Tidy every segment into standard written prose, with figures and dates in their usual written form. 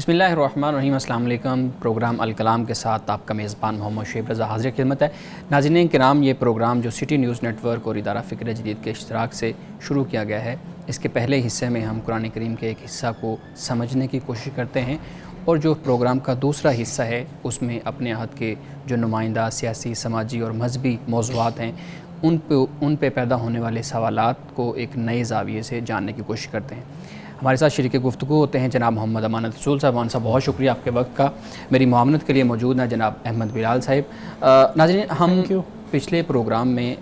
بسم اللہ الرحمن الرحیم۔ السلام علیکم۔ پروگرام الکلام کے ساتھ آپ کا میزبان محمد شعیب رضا حاضر خدمت ہے۔ ناظرین کرام، یہ پروگرام جو سٹی نیوز نیٹ ورک اور ادارہ فکر جدید کے اشتراک سے شروع کیا گیا ہے، اس کے پہلے حصے میں ہم قرآن کریم کے ایک حصہ کو سمجھنے کی کوشش کرتے ہیں، اور جو پروگرام کا دوسرا حصہ ہے اس میں اپنے عہد کے جو نمائندہ سیاسی، سماجی اور مذہبی موضوعات ہیں ان پہ پیدا ہونے والے سوالات کو ایک نئے زاویے سے جاننے کی کوشش کرتے ہیں۔ ہمارے ساتھ شریک گفتگو ہوتے ہیں جناب محمد امانت رسول صاحب۔ صاحب بہت شکریہ آپ کے وقت کا۔ میری معاونت کے لیے موجود ہیں جناب احمد بلال صاحب۔ ناظرین، ہم پچھلے پروگرام میں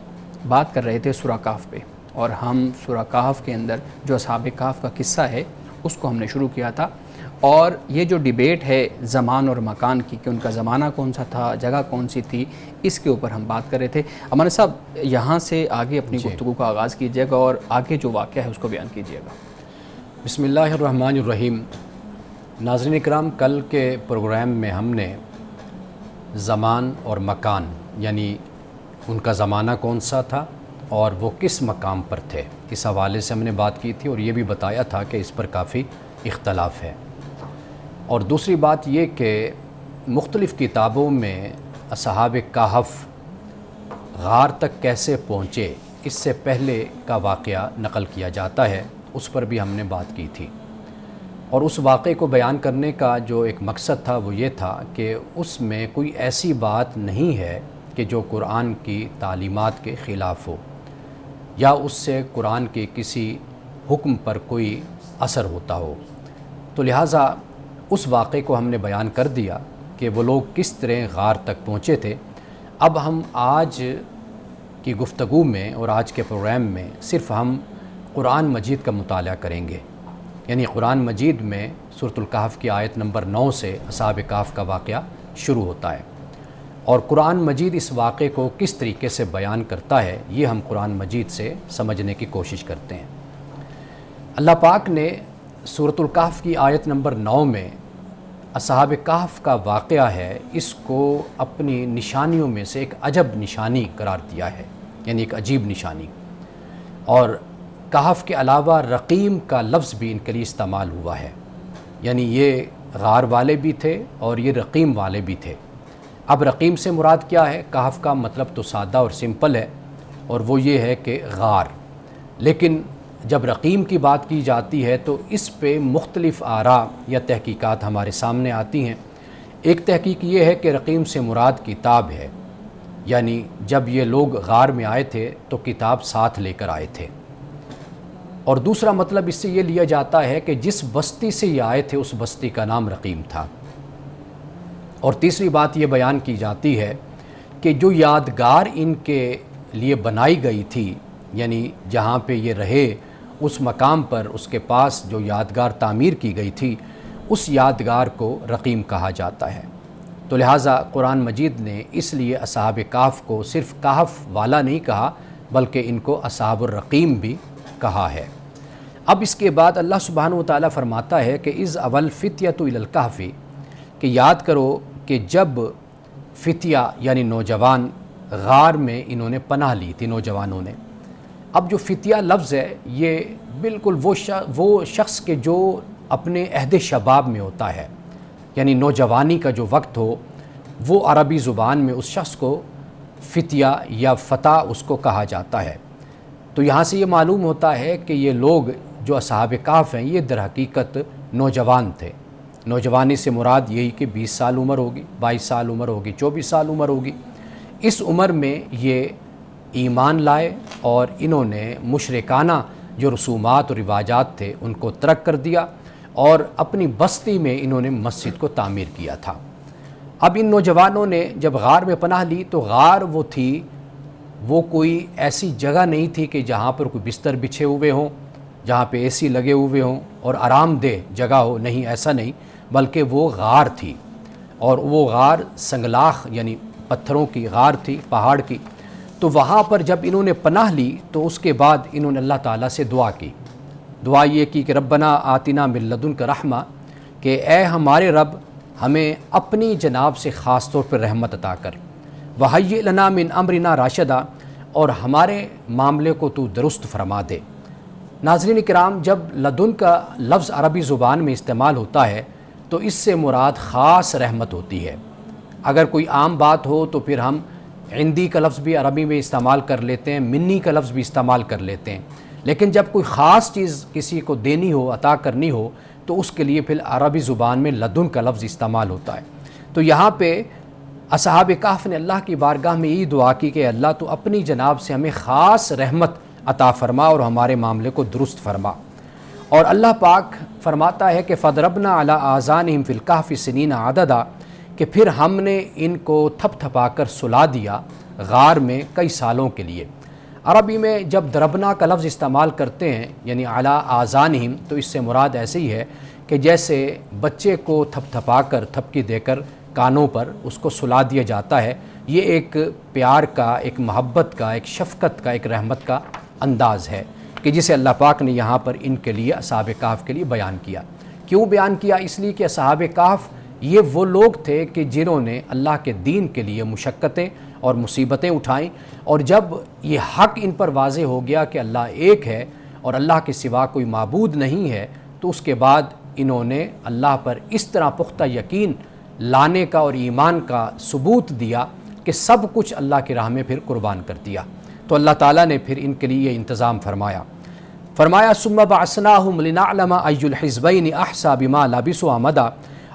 بات کر رہے تھے سورہ کہف پہ، اور ہم سورہ کہف کے اندر جو اصحاب کہف کا قصہ ہے اس کو ہم نے شروع کیا تھا، اور یہ جو ڈیبیٹ ہے زمان اور مکان کی کہ ان کا زمانہ کون سا تھا، جگہ کون سی تھی، اس کے اوپر ہم بات کر رہے تھے۔ امانت صاحب، یہاں سے آگے اپنی گفتگو کا آغاز کیجیے گا اور آگے جو واقعہ ہے اس کو بیان کیجیے گا۔ بسم اللہ الرحمن الرحیم۔ ناظرین اکرام، کل کے پروگرام میں ہم نے زمان اور مکان، یعنی ان کا زمانہ کون سا تھا اور وہ کس مقام پر تھے، اس حوالے سے ہم نے بات کی تھی، اور یہ بھی بتایا تھا کہ اس پر کافی اختلاف ہے۔ اور دوسری بات یہ کہ مختلف کتابوں میں اصحاب کہف غار تک کیسے پہنچے، اس سے پہلے کا واقعہ نقل کیا جاتا ہے، اس پر بھی ہم نے بات کی تھی۔ اور اس واقعے کو بیان کرنے کا جو ایک مقصد تھا وہ یہ تھا کہ اس میں کوئی ایسی بات نہیں ہے کہ جو قرآن کی تعلیمات کے خلاف ہو، یا اس سے قرآن کے کسی حکم پر کوئی اثر ہوتا ہو۔ تو لہٰذا اس واقعے کو ہم نے بیان کر دیا کہ وہ لوگ کس طرح غار تک پہنچے تھے۔ اب ہم آج کی گفتگو میں اور آج کے پروگرام میں صرف ہم قرآن مجید کا مطالعہ کریں گے، یعنی قرآن مجید میں سورۃ الکہف کی آیت نمبر 9 سے اصحاب کہف کا واقعہ شروع ہوتا ہے، اور قرآن مجید اس واقعے کو کس طریقے سے بیان کرتا ہے یہ ہم قرآن مجید سے سمجھنے کی کوشش کرتے ہیں۔ اللہ پاک نے سورۃ الکہف کی آیت نمبر 9 میں اصحاب کہف کا واقعہ ہے، اس کو اپنی نشانیوں میں سے ایک عجب نشانی قرار دیا ہے، یعنی ایک عجیب نشانی۔ اور کہف کے علاوہ رقیم کا لفظ بھی ان کے لیے استعمال ہوا ہے، یعنی یہ غار والے بھی تھے اور یہ رقیم والے بھی تھے۔ اب رقیم سے مراد کیا ہے؟ کہف کا مطلب تو سادہ اور سمپل ہے، اور وہ یہ ہے کہ غار، لیکن جب رقیم کی بات کی جاتی ہے تو اس پہ مختلف آراء یا تحقیقات ہمارے سامنے آتی ہیں۔ ایک تحقیق یہ ہے کہ رقیم سے مراد کتاب ہے، یعنی جب یہ لوگ غار میں آئے تھے تو کتاب ساتھ لے کر آئے تھے۔ اور دوسرا مطلب اس سے یہ لیا جاتا ہے کہ جس بستی سے یہ آئے تھے اس بستی کا نام رقیم تھا۔ اور تیسری بات یہ بیان کی جاتی ہے کہ جو یادگار ان کے لیے بنائی گئی تھی، یعنی جہاں پہ یہ رہے اس مقام پر اس کے پاس جو یادگار تعمیر کی گئی تھی، اس یادگار کو رقیم کہا جاتا ہے۔ تو لہٰذا قرآن مجید نے اس لیے اصحاب کہف کو صرف کہف والا نہیں کہا، بلکہ ان کو اصحاب الرقیم بھی کہا ہے۔ اب اس کے بعد اللہ سبحانہ وتعالیٰ فرماتا ہے کہ اذ اول فتیۃ الی الکہف، کہ یاد کرو کہ جب فتیہ یعنی نوجوان غار میں انہوں نے پناہ لی تھی، نوجوانوں نے۔ اب جو فتیہ لفظ ہے یہ بالکل وہ شخص کے جو اپنے عہد شباب میں ہوتا ہے، یعنی نوجوانی کا جو وقت ہو، وہ عربی زبان میں اس شخص کو فتیہ یا فتیٰ اس کو کہا جاتا ہے۔ تو یہاں سے یہ معلوم ہوتا ہے کہ یہ لوگ جو اصحاب کہف ہیں یہ در حقیقت نوجوان تھے۔ نوجوانی سے مراد یہی کہ 20 سال عمر ہوگی، 22 سال عمر ہوگی، 24 سال عمر ہوگی۔ اس عمر میں یہ ایمان لائے اور انہوں نے مشرکانہ جو رسومات اور رواجات تھے ان کو ترک کر دیا، اور اپنی بستی میں انہوں نے مسجد کو تعمیر کیا تھا۔ اب ان نوجوانوں نے جب غار میں پناہ لی تو غار وہ کوئی ایسی جگہ نہیں تھی کہ جہاں پر کوئی بستر بچھے ہوئے ہوں، جہاں پہ اے سی لگے ہوئے ہوں اور آرام دہ جگہ ہو، نہیں، ایسا نہیں، بلکہ وہ غار تھی، اور وہ غار سنگلاخ یعنی پتھروں کی غار تھی، پہاڑ کی۔ تو وہاں پر جب انہوں نے پناہ لی تو اس کے بعد انہوں نے اللہ تعالیٰ سے دعا کی۔ دعا یہ کی کہ ربنا آتنا من لدنک رحمہ، کہ اے ہمارے رب ہمیں اپنی جناب سے خاص طور پر رحمت عطا کر، وہیئ لنا من امرنا راشدا، اور ہمارے معاملے کو تو درست فرما دے۔ ناظرین کرام، جب لدن کا لفظ عربی زبان میں استعمال ہوتا ہے تو اس سے مراد خاص رحمت ہوتی ہے۔ اگر کوئی عام بات ہو تو پھر ہم عندی کا لفظ بھی عربی میں استعمال کر لیتے ہیں، منی کا لفظ بھی استعمال کر لیتے ہیں، لیکن جب کوئی خاص چیز کسی کو دینی ہو، عطا کرنی ہو، تو اس کے لیے پھر عربی زبان میں لدن کا لفظ استعمال ہوتا ہے۔ تو یہاں پہ اصحاب کہف نے اللہ کی بارگاہ میں یہ دعا کی کہ اللہ تو اپنی جناب سے ہمیں خاص رحمت عطا فرما اور ہمارے معاملے کو درست فرما۔ اور اللہ پاک فرماتا ہے کہ فَضْرَبْنَا عَلَىٰ آذَانِهِمْ فِي الْكَهْفِ سِنِينَ عَدَدًا، کہ پھر ہم نے ان کو تھپ تھپا کر سلا دیا غار میں کئی سالوں کے لیے۔ عربی میں جب دربنا کا لفظ استعمال کرتے ہیں یعنی علی آذانہم، تو اس سے مراد ایسے ہی ہے کہ جیسے بچے کو تھپ تھپا کر تھپکی دے کر کانوں پر اس کو سلا دیا جاتا ہے، یہ ایک پیار کا، ایک محبت کا، ایک شفقت کا، ایک رحمت کا انداز ہے کہ جسے اللہ پاک نے یہاں پر ان کے لیے اصحاب کہف کے لیے بیان کیا۔ کیوں بیان کیا؟ اس لیے کہ اصحاب کہف یہ وہ لوگ تھے کہ جنہوں نے اللہ کے دین کے لیے مشقتیں اور مصیبتیں اٹھائیں، اور جب یہ حق ان پر واضح ہو گیا کہ اللہ ایک ہے اور اللہ کے سوا کوئی معبود نہیں ہے، تو اس کے بعد انہوں نے اللہ پر اس طرح پختہ یقین لانے کا اور ایمان کا ثبوت دیا کہ سب کچھ اللہ کی راہ میں پھر قربان کر دیا۔ تو اللہ تعالیٰ نے پھر ان کے لیے یہ انتظام فرمایا ثم بعثناہم لنعلم ای الحزبین احصی بما لبثوا امدا،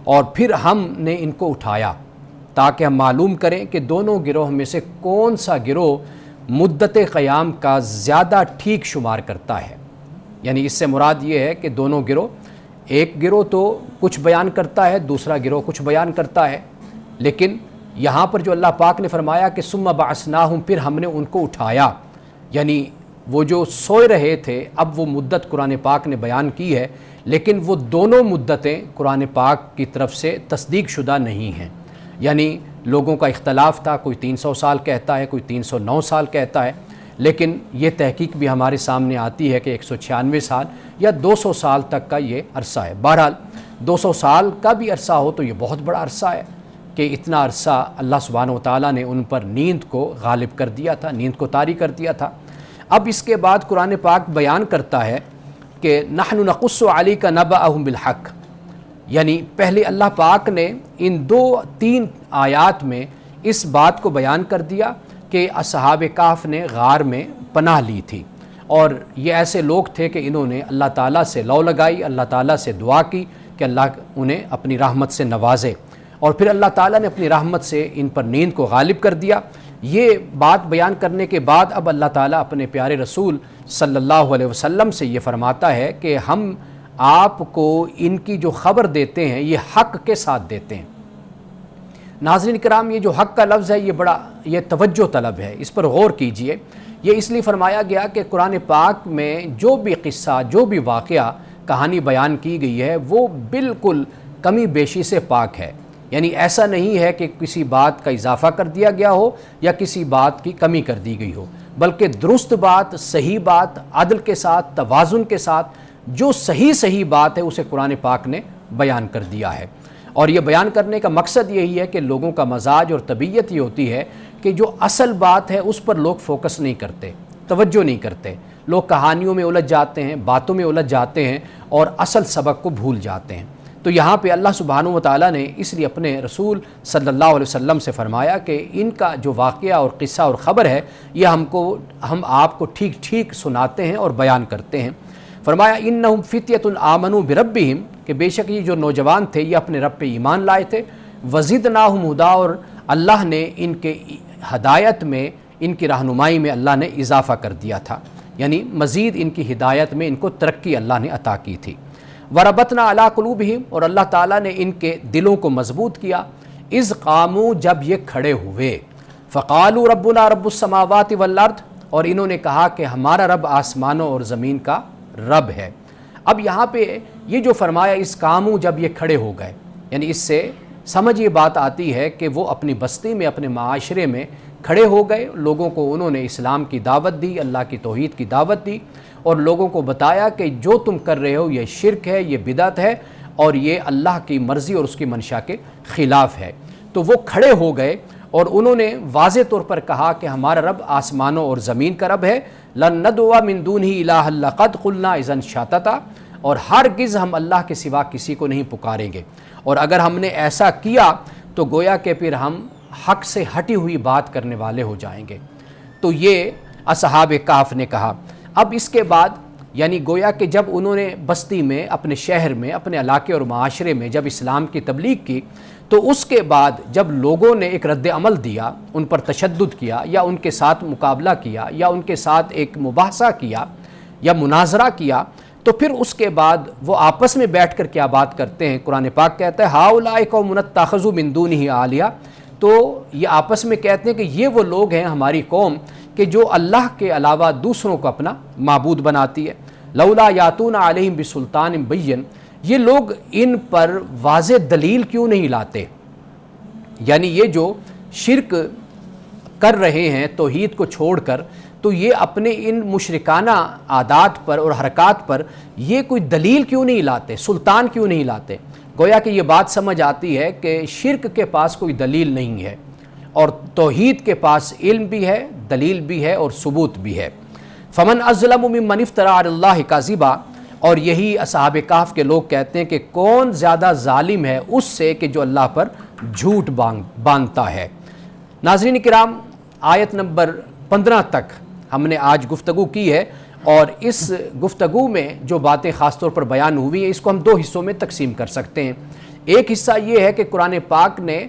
اور پھر ہم نے ان کو اٹھایا تاکہ ہم معلوم کریں کہ دونوں گروہ میں سے کون سا گروہ مدت قیام کا زیادہ ٹھیک شمار کرتا ہے۔ یعنی اس سے مراد یہ ہے کہ دونوں گروہ، ایک گروہ تو کچھ بیان کرتا ہے، دوسرا گروہ کچھ بیان کرتا ہے، لیکن یہاں پر جو اللہ پاک نے فرمایا کہ ثم بعثناہم، پھر ہم نے ان کو اٹھایا، یعنی وہ جو سوئے رہے تھے اب وہ مدت قرآن پاک نے بیان کی ہے، لیکن وہ دونوں مدتیں قرآن پاک کی طرف سے تصدیق شدہ نہیں ہیں۔ یعنی لوگوں کا اختلاف تھا، کوئی 300 سال کہتا ہے، کوئی 309 سال کہتا ہے، لیکن یہ تحقیق بھی ہمارے سامنے آتی ہے کہ 196 سال یا 200 سال تک کا یہ عرصہ ہے۔ بہرحال 200 سال کا بھی عرصہ ہو تو یہ بہت بڑا عرصہ ہے کہ اتنا عرصہ اللہ سبحانہ وتعالیٰ نے ان پر نیند کو غالب کر دیا تھا، نیند کو طاری کر دیا تھا۔ اب اس کے بعد قرآن پاک بیان کرتا ہے کہ نحن نقص علیک نبأہم بالحق، یعنی پہلے اللہ پاک نے ان 2-3 آیات میں اس بات کو بیان کر دیا کہ اصحاب کہف نے غار میں پناہ لی تھی، اور یہ ایسے لوگ تھے کہ انہوں نے اللہ تعالیٰ سے لو لگائی، اللہ تعالیٰ سے دعا کی کہ اللہ انہیں اپنی رحمت سے نوازے، اور پھر اللہ تعالیٰ نے اپنی رحمت سے ان پر نیند کو غالب کر دیا۔ یہ بات بیان کرنے کے بعد اب اللہ تعالیٰ اپنے پیارے رسول صلی اللہ علیہ وسلم سے یہ فرماتا ہے کہ ہم آپ کو ان کی جو خبر دیتے ہیں یہ حق کے ساتھ دیتے ہیں۔ ناظرین کرام، یہ جو حق کا لفظ ہے یہ توجہ طلب ہے، اس پر غور کیجئے۔ یہ اس لیے فرمایا گیا کہ قرآن پاک میں جو بھی قصہ، جو بھی واقعہ، کہانی بیان کی گئی ہے وہ بالکل کمی بیشی سے پاک ہے، یعنی ایسا نہیں ہے کہ کسی بات کا اضافہ کر دیا گیا ہو یا کسی بات کی کمی کر دی گئی ہو، بلکہ درست بات، صحیح بات، عدل کے ساتھ، توازن کے ساتھ جو صحیح بات ہے اسے قرآن پاک نے بیان کر دیا ہے۔ اور یہ بیان کرنے کا مقصد یہی ہے کہ لوگوں کا مزاج اور طبیعت یہ ہوتی ہے کہ جو اصل بات ہے اس پر لوگ فوکس نہیں کرتے، توجہ نہیں کرتے، لوگ کہانیوں میں الجھ جاتے ہیں، باتوں میں الجھ جاتے ہیں اور اصل سبق کو بھول جاتے ہیں۔ تو یہاں پہ اللہ سبحانہ وتعالیٰ نے اس لیے اپنے رسول صلی اللہ علیہ وسلم سے فرمایا کہ ان کا جو واقعہ اور قصہ اور خبر ہے یہ ہم آپ کو ٹھیک سناتے ہیں اور بیان کرتے ہیں۔ فرمایا انہم فتیۃ آمنوا بربہم، کہ بے شک یہ جو نوجوان تھے یہ اپنے رب پہ ایمان لائے تھے، وزدناہم ہدا، اور اللہ نے ان کے ہدایت میں، ان کی رہنمائی میں اللہ نے اضافہ کر دیا تھا، یعنی مزید ان کی ہدایت میں ان کو ترقی اللہ نے عطا کی تھی۔ وربطنا علی قلوبہم، اور اللہ تعالیٰ نے ان کے دلوں کو مضبوط کیا، اذ قاموا، جب یہ کھڑے ہوئے، فقالوا ربنا رب السماوات والارض، اور انہوں نے کہا کہ ہمارا رب آسمانوں اور زمین کا رب ہے۔ اب یہاں پہ یہ جو فرمایا اس قاموا، جب یہ کھڑے ہو گئے، یعنی اس سے سمجھ یہ بات آتی ہے کہ وہ اپنی بستی میں، اپنے معاشرے میں کھڑے ہو گئے، لوگوں کو انہوں نے اسلام کی دعوت دی، اللہ کی توحید کی دعوت دی، اور لوگوں کو بتایا کہ جو تم کر رہے ہو یہ شرک ہے، یہ بدعت ہے، اور یہ اللہ کی مرضی اور اس کی منشا کے خلاف ہے۔ تو وہ کھڑے ہو گئے اور انہوں نے واضح طور پر کہا کہ ہمارا رب آسمانوں اور زمین کا رب ہے، لن ندعو من دونہ الہا لقد قلنا اذا شططا، اور ہرگز ہم اللہ کے سوا کسی کو نہیں پکاریں گے، اور اگر ہم نے ایسا کیا تو گویا کہ پھر ہم حق سے ہٹی ہوئی بات کرنے والے ہو جائیں گے۔ تو یہ اصحاب کہف نے کہا۔ اب اس کے بعد یعنی گویا کہ جب انہوں نے بستی میں، اپنے شہر میں، اپنے علاقے اور معاشرے میں جب اسلام کی تبلیغ کی، تو اس کے بعد جب لوگوں نے ایک رد عمل دیا، ان پر تشدد کیا یا ان کے ساتھ مقابلہ کیا یا ان کے ساتھ ایک مباحثہ کیا یا مناظرہ کیا، تو پھر اس کے بعد وہ آپس میں بیٹھ کر کیا بات کرتے ہیں۔ قرآن پاک کہتا ہے ہؤلاء قوم اتخذوا من دونہ آلیہ، تو یہ آپس میں کہتے ہیں کہ یہ وہ لوگ ہیں ہماری قوم کہ جو اللہ کے علاوہ دوسروں کو اپنا معبود بناتی ہے۔ لولا یاتون علیہم بسلطان بین، یہ لوگ ان پر واضح دلیل کیوں نہیں لاتے؟ یعنی یہ جو شرک کر رہے ہیں توحید کو چھوڑ کر، تو یہ اپنے ان مشرکانہ عادات پر اور حرکات پر یہ کوئی دلیل کیوں نہیں لاتے، سلطان کیوں نہیں لاتے؟ گویا کہ یہ بات سمجھ آتی ہے کہ شرک کے پاس کوئی دلیل نہیں ہے اور توحید کے پاس علم بھی ہے، دلیل بھی ہے اور ثبوت بھی ہے۔ فمن اظلم ممن افتری علی اللہ کذبا، اور یہی اصحاب کہف کے لوگ کہتے ہیں کہ کون زیادہ ظالم ہے اس سے کہ جو اللہ پر جھوٹ باندھتا ہے۔ ناظرین کرام، آیت نمبر 15 تک ہم نے آج گفتگو کی ہے، اور اس گفتگو میں جو باتیں خاص طور پر بیان ہوئی ہیں اس کو ہم دو حصوں میں تقسیم کر سکتے ہیں۔ ایک حصہ یہ ہے کہ قرآن پاک نے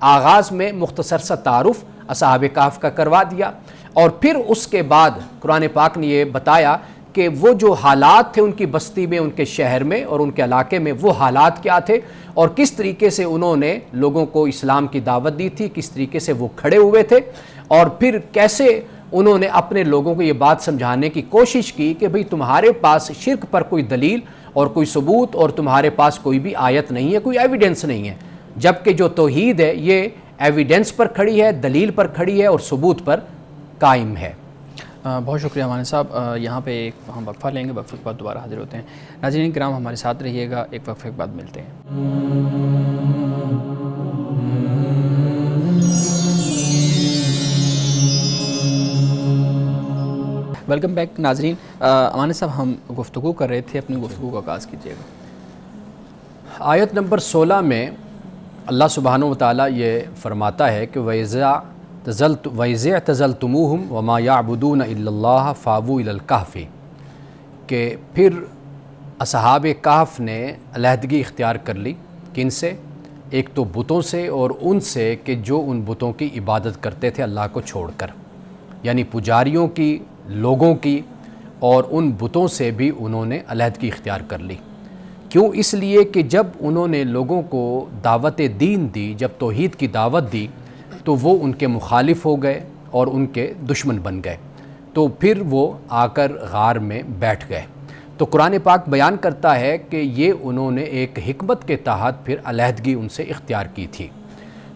آغاز میں مختصر سا تعارف اصحاب کہف کا کروا دیا، اور پھر اس کے بعد قرآن پاک نے یہ بتایا کہ وہ جو حالات تھے ان کی بستی میں، ان کے شہر میں اور ان کے علاقے میں، وہ حالات کیا تھے اور کس طریقے سے انہوں نے لوگوں کو اسلام کی دعوت دی تھی، کس طریقے سے وہ کھڑے ہوئے تھے، اور پھر کیسے انہوں نے اپنے لوگوں کو یہ بات سمجھانے کی کوشش کی کہ بھئی تمہارے پاس شرک پر کوئی دلیل اور کوئی ثبوت اور تمہارے پاس کوئی بھی آیت نہیں ہے، کوئی ایویڈنس نہیں ہے، جبکہ جو توحید ہے یہ ایویڈنس پر کھڑی ہے، دلیل پر کھڑی ہے اور ثبوت پر قائم ہے۔ بہت شکریہ مانی صاحب۔ یہاں پہ ایک ہم وقفہ لیں گے، وقفے کے بعد دوبارہ حاضر ہوتے ہیں۔ ناظرین کرام ہمارے ساتھ رہیے گا، ایک وقفے کے بعد ملتے ہیں۔ ویلکم بیک ناظرین۔ امان صاحب ہم گفتگو کر رہے تھے، اپنی گفتگو کا آغاز کیجیے گا۔ آیت نمبر 16 میں اللہ سبحانہ وتعالیٰ یہ فرماتا ہے کہ وَإِذِ اعْتَزَلْتُمُوهُمْ وَمَا يَعْبُدُونَ إِلَّا اللَّهَ فَأْوُوا إِلَى الْكَهْفِ، کہ پھر اصحاب کہف نے علیحدگی اختیار کر لی، کن سے؟ ایک تو بتوں سے، اور ان سے کہ جو ان بتوں کی عبادت کرتے تھے اللہ کو چھوڑ کر، یعنی پجاریوں کی، لوگوں کی، اور ان بتوں سے بھی انہوں نے علیحدگی اختیار کر لی۔ کیوں؟ اس لیے کہ جب انہوں نے لوگوں کو دعوت دین دی، جب توحید کی دعوت دی، تو وہ ان کے مخالف ہو گئے اور ان کے دشمن بن گئے، تو پھر وہ آ کر غار میں بیٹھ گئے۔ تو قرآن پاک بیان کرتا ہے کہ یہ انہوں نے ایک حکمت کے تحت پھر علیحدگی ان سے اختیار کی تھی۔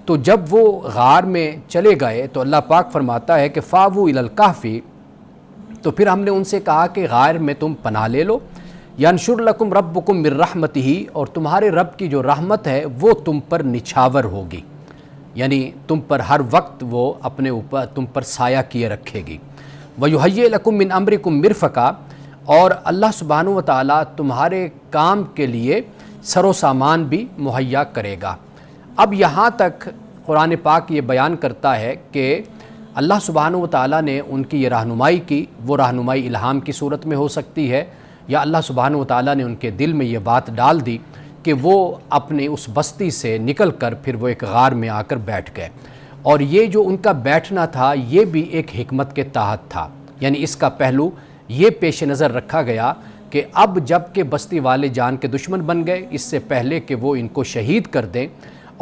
تو جب وہ غار میں چلے گئے تو اللہ پاک فرماتا ہے کہ فَأْوُوا إِلَى الْكَهْفِ، تو پھر ہم نے ان سے کہا کہ غار میں تم پناہ لے لو، يَنْشُرْ لَكُمْ رَبُّكُمْ مِنْ رَحْمَتِهِ، اور تمہارے رب کی جو رحمت ہے وہ تم پر نچھاور ہوگی، یعنی تم پر ہر وقت وہ اپنے اوپر تم پر سایہ کیے رکھے گی۔ وَيُحَيِّئْ لَكُمْ مِنْ أَمْرِكُمْ مِرْفَقًا، اور اللہ سبحانہ وتعالیٰ تمہارے کام کے لیے سر و سامان بھی مہیا کرے گا۔ اب یہاں تک قرآن پاک یہ بیان کرتا ہے کہ اللہ سبحانہ وتعالیٰ نے ان کی یہ رہنمائی کی، وہ رہنمائی الہام کی صورت میں ہو سکتی ہے، یا اللہ سبحانہ وتعالیٰ نے ان کے دل میں یہ بات ڈال دی کہ وہ اپنے اس بستی سے نکل کر پھر وہ ایک غار میں آ کر بیٹھ گئے، اور یہ جو ان کا بیٹھنا تھا یہ بھی ایک حکمت کے تحت تھا، یعنی اس کا پہلو یہ پیش نظر رکھا گیا کہ اب جب کہ بستی والے جان کے دشمن بن گئے، اس سے پہلے کہ وہ ان کو شہید کر دیں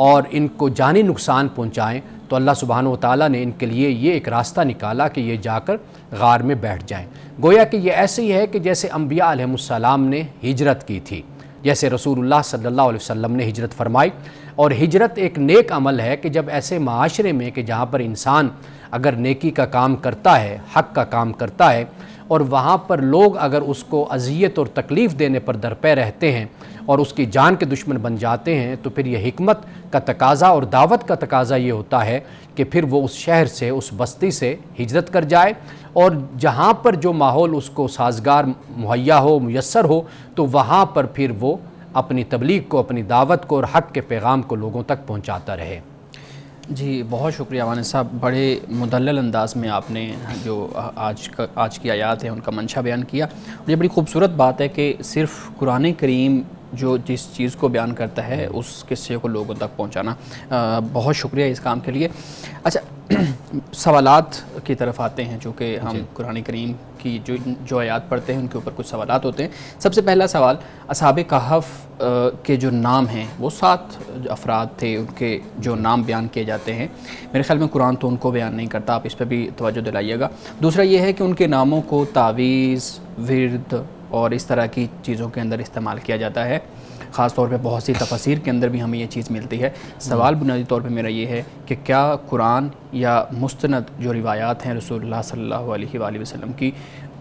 اور ان کو جانی نقصان پہنچائیں، تو اللہ سبحانہ وتعالیٰ نے ان کے لیے یہ ایک راستہ نکالا کہ یہ جا کر غار میں بیٹھ جائیں۔ گویا کہ یہ ایسے ہی ہے کہ جیسے انبیاء علیہ السلام نے ہجرت کی تھی، جیسے رسول اللہ صلی اللہ علیہ وسلم نے ہجرت فرمائی، اور ہجرت ایک نیک عمل ہے کہ جب ایسے معاشرے میں کہ جہاں پر انسان اگر نیکی کا کام کرتا ہے، حق کا کام کرتا ہے، اور وہاں پر لوگ اگر اس کو اذیت اور تکلیف دینے پر درپے رہتے ہیں اور اس کی جان کے دشمن بن جاتے ہیں تو پھر یہ حکمت کا تقاضا اور دعوت کا تقاضا یہ ہوتا ہے کہ پھر وہ اس شہر سے اس بستی سے ہجرت کر جائے اور جہاں پر جو ماحول اس کو سازگار مہیا ہو میسر ہو تو وہاں پر پھر وہ اپنی تبلیغ کو اپنی دعوت کو اور حق کے پیغام کو لوگوں تک پہنچاتا رہے۔ جی بہت شکریہ وانس صاحب، بڑے مدلل انداز میں آپ نے جو آج کی آیات ہیں ان کا منشا بیان کیا۔ اور یہ بڑی خوبصورت بات ہے کہ صرف قرآن کریم جو جس چیز کو بیان کرتا ہے اس قصے کو لوگوں تک پہنچانا۔ بہت شکریہ اس کام کے لیے۔ اچھا سوالات کی طرف آتے ہیں، چونکہ ہم قرآن کریم کی جو آیات پڑھتے ہیں ان کے اوپر کچھ سوالات ہوتے ہیں۔ سب سے پہلا سوال، اصحاب کہف کے جو نام ہیں وہ 7 افراد تھے، ان کے جو نام بیان کیے جاتے ہیں، میرے خیال میں قرآن تو ان کو بیان نہیں کرتا، آپ اس پہ بھی توجہ دلائیے گا۔ دوسرا یہ ہے کہ ان کے ناموں کو تعویذ، ورد اور اس طرح کی چیزوں کے اندر استعمال کیا جاتا ہے، خاص طور پہ بہت سی تفاسیر کے اندر بھی ہمیں یہ چیز ملتی ہے۔ سوال بنیادی طور پہ میرا یہ ہے کہ کیا قرآن یا مستند جو روایات ہیں رسول اللہ صلی اللہ علیہ وآلہ وسلم کی،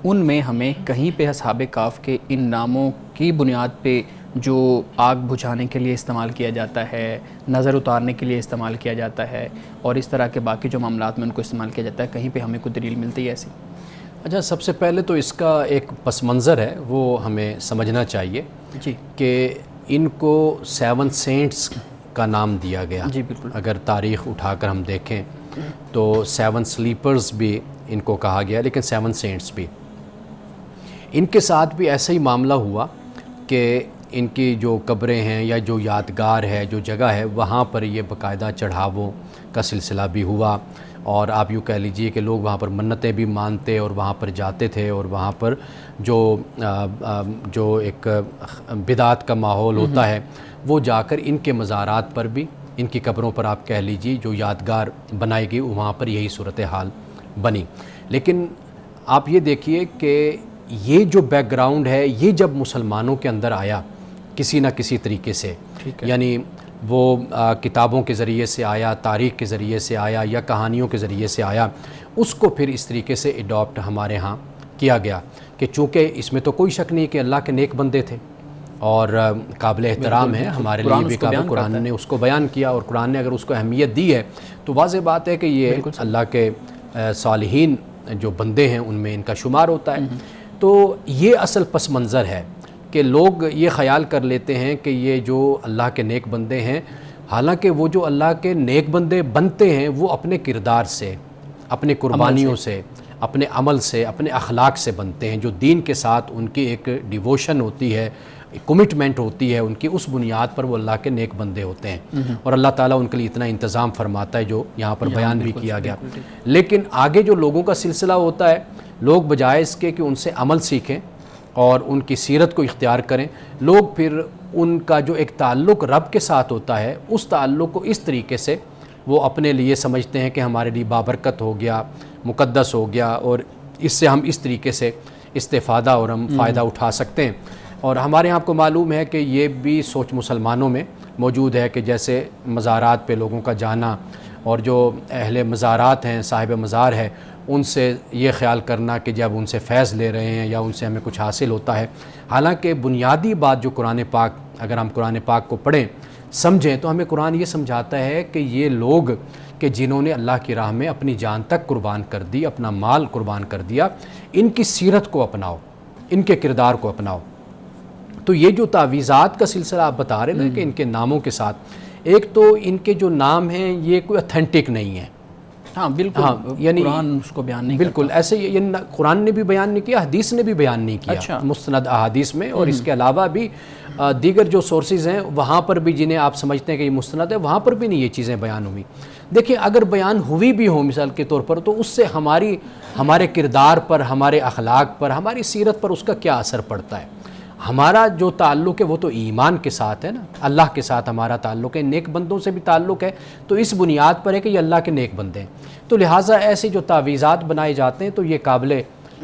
ان میں ہمیں کہیں پہ اصحاب کہف کے ان ناموں کی بنیاد پہ جو آگ بجھانے کے لیے استعمال کیا جاتا ہے، نظر اتارنے کے لیے استعمال کیا جاتا ہے اور اس طرح کے باقی جو معاملات میں ان کو استعمال کیا جاتا ہے، کہیں پہ ہمیں کوئی دلیل ملتی ہے ایسی؟ اچھا، سب سے پہلے تو اس کا ایک پس منظر ہے وہ ہمیں سمجھنا چاہیے جی کہ ان کو 7 سینٹس کا نام دیا گیا۔ جی بالکل، اگر تاریخ اٹھا کر ہم دیکھیں تو 7 سلیپرز بھی ان کو کہا گیا، لیکن 7 سینٹس بھی۔ ان کے ساتھ بھی ایسا ہی معاملہ ہوا کہ ان کی جو قبریں ہیں یا جو یادگار ہے، جو جگہ ہے، وہاں پر یہ باقاعدہ چڑھاووں کا سلسلہ بھی ہوا، اور آپ یوں کہہ لیجئے کہ لوگ وہاں پر منتیں بھی مانتے اور وہاں پر جاتے تھے، اور وہاں پر جو ایک بدعت کا ماحول ہوتا ہے وہ جا کر ان کے مزارات پر بھی، ان کی قبروں پر آپ کہہ لیجئے جو یادگار بنائی گئی، وہاں پر یہی صورتحال بنی۔ لیکن آپ یہ دیکھیے کہ یہ جو بیک گراؤنڈ ہے یہ جب مسلمانوں کے اندر آیا کسی نہ کسی طریقے سے، یعنی وہ کتابوں کے ذریعے سے آیا، تاریخ کے ذریعے سے آیا یا کہانیوں کے ذریعے سے آیا، اس کو پھر اس طریقے سے اڈاپٹ ہمارے ہاں کیا گیا کہ چونکہ اس میں تو کوئی شک نہیں کہ اللہ کے نیک بندے تھے اور قابل احترام ہے ہمارے لیے بھی، قرآن نے اس کو بیان کیا، اور قرآن نے اگر اس کو اہمیت دی ہے تو واضح بات ہے کہ یہ اللہ کے صالحین جو بندے ہیں ان میں ان کا شمار ہوتا ہے۔ تو یہ اصل پس منظر ہے کہ لوگ یہ خیال کر لیتے ہیں کہ یہ جو اللہ کے نیک بندے ہیں، حالانکہ وہ جو اللہ کے نیک بندے بنتے ہیں وہ اپنے کردار سے، اپنے قربانیوں سے، اپنے عمل سے، اپنے اخلاق سے بنتے ہیں، جو دین کے ساتھ ان کی ایک ڈیووشن ہوتی ہے، کمٹمنٹ ہوتی ہے ان کی، اس بنیاد پر وہ اللہ کے نیک بندے ہوتے ہیں، اور اللہ تعالیٰ ان کے لیے اتنا انتظام فرماتا ہے جو یہاں پر بیان بھی کیا گیا۔ لیکن آگے جو لوگوں کا سلسلہ ہوتا ہے، لوگ بجائے اس کے کہ ان سے عمل سیکھیں اور ان کی سیرت کو اختیار کریں، لوگ پھر ان کا جو ایک تعلق رب کے ساتھ ہوتا ہے اس تعلق کو اس طریقے سے وہ اپنے لیے سمجھتے ہیں کہ ہمارے لیے بابرکت ہو گیا، مقدس ہو گیا، اور اس سے ہم اس طریقے سے استفادہ اور ہم فائدہ اٹھا سکتے ہیں۔ اور ہمارے یہاں آپ کو معلوم ہے کہ یہ بھی سوچ مسلمانوں میں موجود ہے کہ جیسے مزارات پہ لوگوں کا جانا، اور جو اہل مزارات ہیں، صاحب مزار ہے، ان سے یہ خیال کرنا کہ جب ان سے فیض لے رہے ہیں یا ان سے ہمیں کچھ حاصل ہوتا ہے، حالانکہ بنیادی بات جو قرآن پاک، اگر ہم قرآن پاک کو پڑھیں سمجھیں تو ہمیں قرآن یہ سمجھاتا ہے کہ یہ لوگ کہ جنہوں نے اللہ کی راہ میں اپنی جان تک قربان کر دی، اپنا مال قربان کر دیا، ان کی سیرت کو اپناؤ، ان کے کردار کو اپناؤ۔ تو یہ جو تعویذات کا سلسلہ آپ بتا رہے ہیں کہ ان کے ناموں کے ساتھ، ایک تو ان کے جو نام ہیں یہ کوئی اتھینٹک نہیں ہے، ہاں بالکل، یعنی قرآن اس کو بیان نہیں بالکل ایسے ہی قرآن نے بھی بیان نہیں کیا، حدیث نے بھی بیان نہیں کیا، مستند احادیث میں، اور اس کے علاوہ بھی دیگر جو سورسز ہیں وہاں پر بھی جنہیں آپ سمجھتے ہیں کہ یہ مستند ہے، وہاں پر بھی نہیں یہ چیزیں بیان ہوئی۔ دیکھیں اگر بیان ہوئی بھی ہو مثال کے طور پر تو اس سے ہمارے کردار پر، ہمارے اخلاق پر، ہماری سیرت پر اس کا کیا اثر پڑتا ہے؟ ہمارا جو تعلق ہے وہ تو ایمان کے ساتھ ہے نا، اللہ کے ساتھ ہمارا تعلق ہے، نیک بندوں سے بھی تعلق ہے، تو اس بنیاد پر ہے کہ یہ اللہ کے نیک بندے ہیں۔ تو لہٰذا ایسے جو تعویذات بنائے جاتے ہیں تو یہ قابل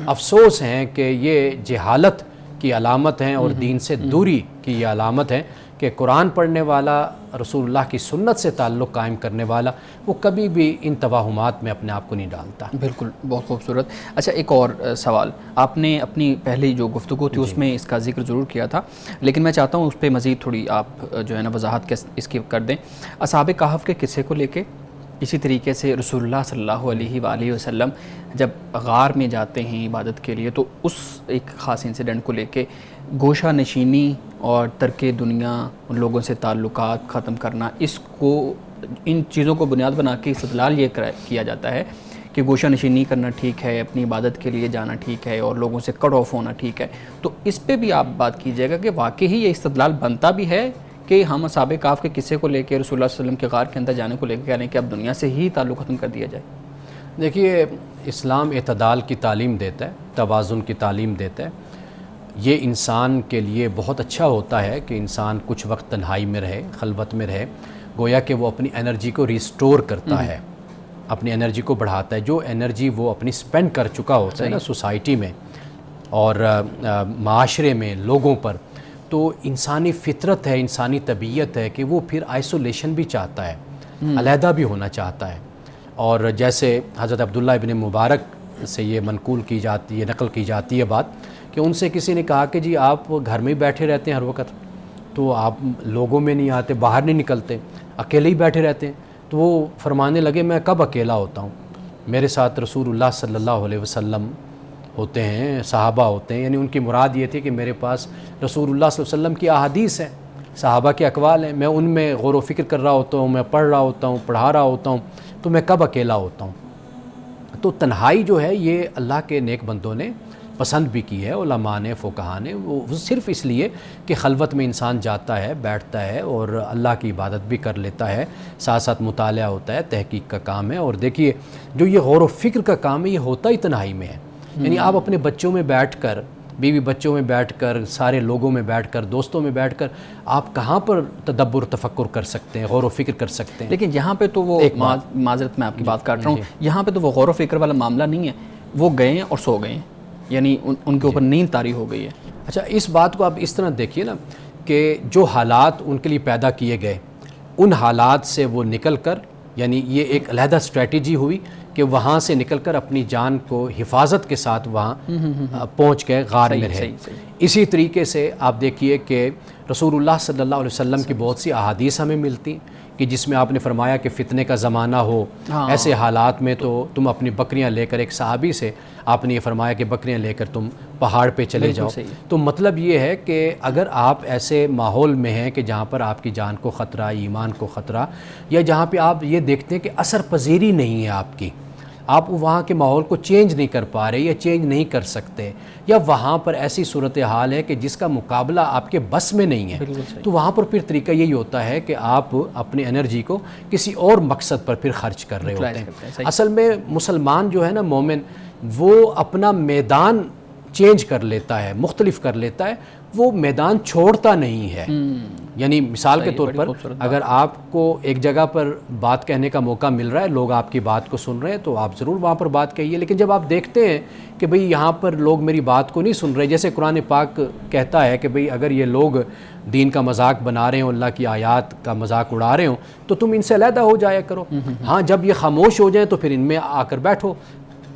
افسوس ہیں کہ یہ جہالت کی علامت ہیں اور دین سے دوری کی یہ علامت ہے کہ قرآن پڑھنے والا، رسول اللہ کی سنت سے تعلق قائم کرنے والا، وہ کبھی بھی ان توہمات میں اپنے آپ کو نہیں ڈالتا۔ بالکل، بہت خوبصورت۔ اچھا، ایک اور سوال، آپ نے اپنی پہلی جو گفتگو تھی اس میں اس کا ذکر ضرور کیا تھا، لیکن میں چاہتا ہوں اس پہ مزید تھوڑی آپ جو ہے نا وضاحت اس کی کر دیں۔ اصحاب کہف کے قصے کو لے کے، اسی طریقے سے رسول اللہ صلی اللہ علیہ وآلہ وسلم جب غار میں جاتے ہیں عبادت کے لیے، تو اس ایک خاص انسیڈنٹ کو لے کے گوشہ نشینی اور ترک دنیا، ان لوگوں سے تعلقات ختم کرنا، اس کو، ان چیزوں کو بنیاد بنا کے استدلال یہ کیا جاتا ہے کہ گوشہ نشینی کرنا ٹھیک ہے، اپنی عبادت کے لیے جانا ٹھیک ہے، اور لوگوں سے کٹ آف ہونا ٹھیک ہے۔ تو اس پہ بھی آپ بات کیجیے گا کہ واقعی یہ استدلال بنتا بھی ہے کہ ہم اصحاب کہف کے قصے کو لے کے رسول اللہ صلی اللہ علیہ وسلم کے غار کے اندر جانے کو لے کے کہہ رہے ہیں کہ اب دنیا سے ہی تعلق ختم کر دیا جائے؟ دیکھیے، اسلام اعتدال کی تعلیم دیتا ہے، توازن کی تعلیم دیتا ہے۔ یہ انسان کے لیے بہت اچھا ہوتا ہے کہ انسان کچھ وقت تنہائی میں رہے، خلوت میں رہے، گویا کہ وہ اپنی انرجی کو ریسٹور کرتا ہے، اپنی انرجی کو بڑھاتا ہے۔ جو انرجی وہ اپنی سپینڈ کر چکا ہوتا ہے نا سوسائٹی میں اور معاشرے میں لوگوں پر، تو انسانی فطرت ہے، انسانی طبیعت ہے کہ وہ پھر آئسولیشن بھی چاہتا ہے، علیحدہ بھی ہونا چاہتا ہے۔ اور جیسے حضرت عبداللہ ابن مبارک سے یہ منقول کی جاتی ہے، نقل کی جاتی ہے بات، کہ ان سے کسی نے کہا کہ جی آپ گھر میں ہی بیٹھے رہتے ہیں ہر وقت، تو آپ لوگوں میں نہیں آتے، باہر نہیں نکلتے، اکیلے ہی بیٹھے رہتے ہیں۔ تو وہ فرمانے لگے میں کب اکیلا ہوتا ہوں، میرے ساتھ رسول اللہ صلی اللہ علیہ وسلم ہوتے ہیں، صحابہ ہوتے ہیں۔ یعنی ان کی مراد یہ تھی کہ میرے پاس رسول اللہ صلی اللہ علیہ وسلم کی احادیث ہیں، صحابہ کے اقوال ہیں، میں ان میں غور و فکر کر رہا ہوتا ہوں، میں پڑھ رہا ہوتا ہوں، پڑھا رہا ہوتا ہوں، تو میں کب اکیلا ہوتا ہوں۔ تو تنہائی جو ہے یہ اللہ کے نیک بندوں نے پسند بھی کی ہے، علماء نے، فقہاء نے، وہ صرف اس لیے کہ خلوت میں انسان جاتا ہے، بیٹھتا ہے اور اللہ کی عبادت بھی کر لیتا ہے، ساتھ ساتھ مطالعہ ہوتا ہے، تحقیق کا کام ہے۔ اور دیکھیے، جو یہ غور و فکر کا کام ہے یہ ہوتا ہی تنہائی میں ہے۔ یعنی آپ اپنے بچوں میں بیٹھ کر، بیوی بچوں میں بیٹھ کر، سارے لوگوں میں بیٹھ کر، دوستوں میں بیٹھ کر آپ کہاں پر تدبر تفکر کر سکتے ہیں، غور و فکر کر سکتے ہیں؟ لیکن یہاں پہ تو وہ معذرت میں آپ کی بات کاٹ رہا ہوں، یہاں پہ تو وہ غور و فکر والا معاملہ نہیں ہے، وہ گئے ہیں اور سو گئے ہیں، یعنی ان کے اوپر نیند طاری ہو گئی ہے۔ اچھا، اس بات کو آپ اس طرح دیکھیے نا کہ جو حالات ان کے لیے پیدا کیے گئے، ان حالات سے وہ نکل کر، یعنی یہ ایک علیحدہ اسٹریٹجی ہوئی کہ وہاں سے نکل کر اپنی جان کو حفاظت کے ساتھ وہاں پہنچ گئے، غار میں رہے۔ اسی طریقے سے آپ دیکھیے کہ رسول اللہ صلی اللہ علیہ وسلم کی بہت سی احادیث ہمیں ملتی کہ جس میں آپ نے فرمایا کہ فتنے کا زمانہ ہو، ایسے حالات میں تو تم اپنی بکریاں لے کر، ایک صحابی سے آپ نے یہ فرمایا کہ بکریاں لے کر تم پہاڑ پہ چلے جاؤ۔ تو مطلب یہ ہے کہ اگر آپ ایسے ماحول میں ہیں کہ جہاں پر آپ کی جان کو خطرہ، ایمان کو خطرہ، یا جہاں پہ آپ یہ دیکھتے ہیں کہ اثر پذیری نہیں ہے آپ کی، آپ وہاں کے ماحول کو چینج نہیں کر پا رہے یا چینج نہیں کر سکتے، یا وہاں پر ایسی صورتحال ہے کہ جس کا مقابلہ آپ کے بس میں نہیں ہے، تو وہاں پر پھر طریقہ یہی ہوتا ہے کہ آپ اپنی انرجی کو کسی اور مقصد پر پھر خرچ کر رہے ہوتے ہیں۔ اصل میں مسلمان جو ہے نا، مومن، وہ اپنا میدان چینج کر لیتا ہے، مختلف کر لیتا ہے، وہ میدان چھوڑتا نہیں ہے۔ یعنی مثال کے طور پر اگر آپ کو ایک جگہ پر بات کہنے کا موقع مل رہا ہے، لوگ آپ کی بات کو سن رہے ہیں، تو آپ ضرور وہاں پر بات کہیے، لیکن جب آپ دیکھتے ہیں کہ بھئی یہاں پر لوگ میری بات کو نہیں سن رہے، جیسے قرآن پاک کہتا ہے کہ بھئی اگر یہ لوگ دین کا مذاق بنا رہے ہوں، اللہ کی آیات کا مذاق اڑا رہے ہوں، تو تم ان سے علیحدہ ہو جایا کرو۔ ہاں، جب یہ خاموش ہو جائیں تو پھر ان میں آ کر بیٹھو،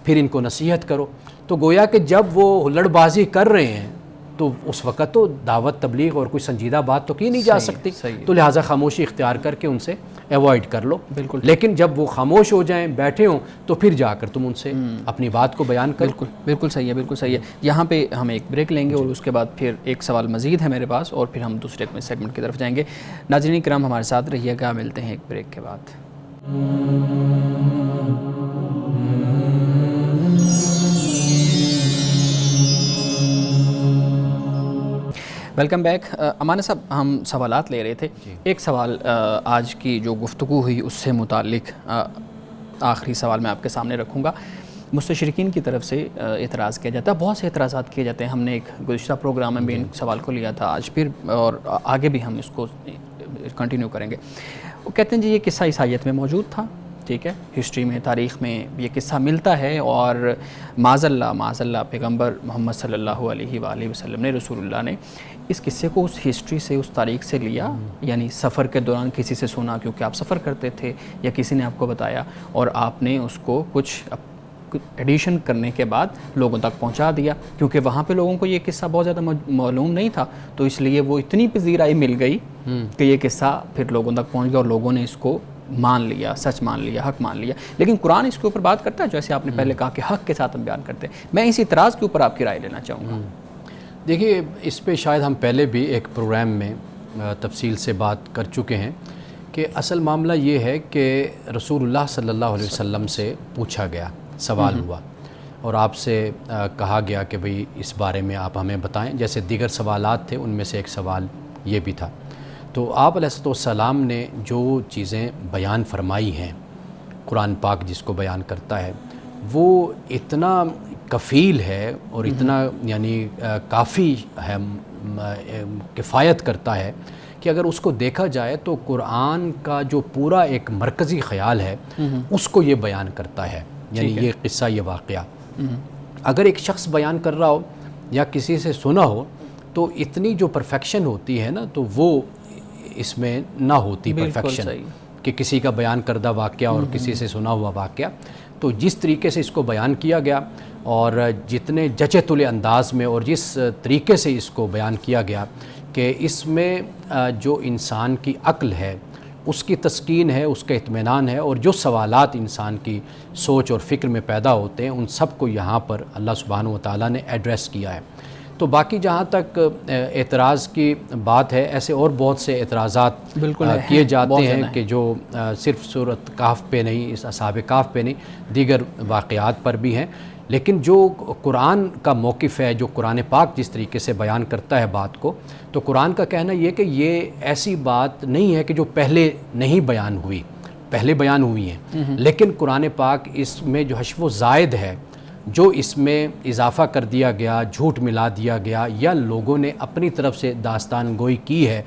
پھر ان کو نصیحت کرو۔ تو گویا کہ جب وہ ہلڑ بازی کر رہے ہیں تو اس وقت تو دعوت، تبلیغ اور کوئی سنجیدہ بات تو کی نہیں جا سکتی، تو لہٰذا خاموشی اختیار کر کے ان سے ایوائڈ کر لو۔ بالکل، لیکن جب وہ خاموش ہو جائیں، بیٹھے ہوں، تو پھر جا کر تم ان سے اپنی بات کو بیان کرو۔ بالکل بالکل صحیح ہے، بالکل صحیح ہے۔ یہاں پہ ہم ایک بریک لیں گے اور اس کے بعد پھر ایک سوال مزید ہے میرے پاس، اور پھر ہم دوسرے سیگمنٹ کی طرف جائیں گے۔ ناظرین کرام، ہمارے ساتھ رہیے گا، ملتے ہیں ایک بریک کے بعد۔ Welcome back. امان صاحب، ہم سوالات لے رہے تھے۔ ایک سوال آج کی جو گفتگو ہوئی اس سے متعلق آخری سوال میں آپ کے سامنے رکھوں گا۔ مستشرقین کی طرف سے اعتراض کیا جاتا ہے، بہت سے اعتراضات کیے جاتے ہیں۔ ہم نے ایک گزشتہ پروگرام میں بھی ان سوال کو لیا تھا، آج پھر اور آگے بھی ہم اس کو کنٹینیو کریں گے۔ وہ کہتے ہیں جی یہ قصہ عیسائیت میں موجود تھا، ٹھیک ہے، ہسٹری میں، تاریخ میں یہ قصہ ملتا ہے، اور معاذ اللہ پیغمبر محمد صلی اللہ علیہ وآلہ وسلم نے، رسول اللہ نے اس قصے کو اس ہسٹری سے، اس تاریخ سے لیا، یعنی سفر کے دوران کسی سے سنا کیونکہ آپ سفر کرتے تھے یا کسی نے آپ کو بتایا اور آپ نے اس کو کچھ ایڈیشن کرنے کے بعد لوگوں تک پہنچا دیا، کیونکہ وہاں پہ لوگوں کو یہ قصہ بہت زیادہ معلوم نہیں تھا، تو اس لیے وہ اتنی پذیرائی مل گئی کہ یہ قصہ پھر لوگوں تک پہنچ گیا اور لوگوں نے اس کو مان لیا، سچ مان لیا، حق مان لیا۔ لیکن قرآن اس کے اوپر بات کرتا ہے، جیسے آپ نے پہلے کہا کہ حق کے ساتھ ہم بیان کرتے ہیں۔ میں اس اعتراض کے اوپر آپ کی رائے لینا چاہوں گا۔ دیکھیے، اس پہ شاید ہم پہلے بھی ایک پروگرام میں تفصیل سے بات کر چکے ہیں کہ اصل معاملہ یہ ہے کہ رسول اللہ صلی اللہ علیہ وسلم سے پوچھا گیا، سوال ہوا اور آپ سے کہا گیا کہ بھئی اس بارے میں آپ ہمیں بتائیں، جیسے دیگر سوالات تھے ان میں سے ایک سوال یہ بھی تھا۔ تو آپ علیہ السلام نے جو چیزیں بیان فرمائی ہیں، قرآن پاک جس کو بیان کرتا ہے، وہ اتنا کفیل ہے اور اتنا یعنی کافی ہے، کفایت کرتا ہے کہ اگر اس کو دیکھا جائے تو قرآن کا جو پورا ایک مرکزی خیال ہے اس کو یہ بیان کرتا ہے، یعنی یہ قصہ، یہ واقعہ اگر ایک شخص بیان کر رہا ہو یا کسی سے سنا ہو تو اتنی جو پرفیکشن ہوتی ہے نا، تو وہ اس میں نہ ہوتی پرفیکشن کہ کسی کا بیان کردہ واقعہ اور کسی سے سنا ہوا واقعہ۔ تو جس طریقے سے اس کو بیان کیا گیا اور جتنے جچے تلے انداز میں اور جس طریقے سے اس کو بیان کیا گیا کہ اس میں جو انسان کی عقل ہے اس کی تسکین ہے، اس کا اطمینان ہے، اور جو سوالات انسان کی سوچ اور فکر میں پیدا ہوتے ہیں ان سب کو یہاں پر اللہ سبحانہ و تعالیٰ نے ایڈریس کیا ہے۔ تو باقی جہاں تک اعتراض کی بات ہے، ایسے اور بہت سے اعتراضات کیے جاتے ہیں کہ جو صرف سورۃ کہف پہ نہیں، اس اصحاب کہف پہ نہیں، دیگر واقعات پر بھی ہیں، لیکن جو قرآن کا موقف ہے، جو قرآن پاک جس طریقے سے بیان کرتا ہے بات کو، تو قرآن کا کہنا یہ کہ یہ ایسی بات نہیں ہے کہ جو پہلے نہیں بیان ہوئی، پہلے بیان ہوئی ہیں، لیکن قرآن پاک اس میں جو حشو و زائد ہے، جو اس میں اضافہ کر دیا گیا، جھوٹ ملا دیا گیا یا لوگوں نے اپنی طرف سے داستان گوئی کی ہے،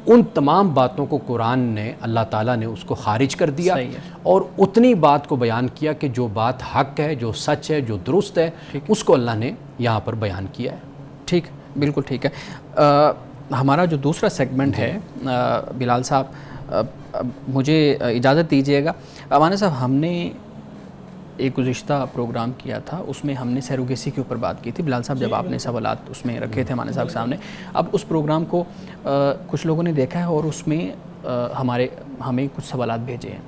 ان تمام باتوں کو قرآن نے، اللہ تعالیٰ نے اس کو خارج کر دیا اور اتنی بات کو بیان کیا کہ جو بات حق ہے، جو سچ ہے، جو درست ہے، اس کو اللہ نے یہاں پر بیان کیا ہے۔ ٹھیک، بالکل ٹھیک ہے۔ ہمارا جو دوسرا سیگمنٹ ہے، بلال صاحب مجھے اجازت دیجیے گا۔ امانہ صاحب، ہم نے ایک گزشتہ پروگرام کیا تھا، اس میں ہم نے سیروگیسی کے اوپر بات کی تھی۔ بلال صاحب، جب آپ نے سوالات اس میں رکھے تھے امانہ صاحب کے سامنے، اب اس پروگرام کو کچھ لوگوں نے دیکھا ہے اور اس میں ہمیں کچھ سوالات بھیجے ہیں،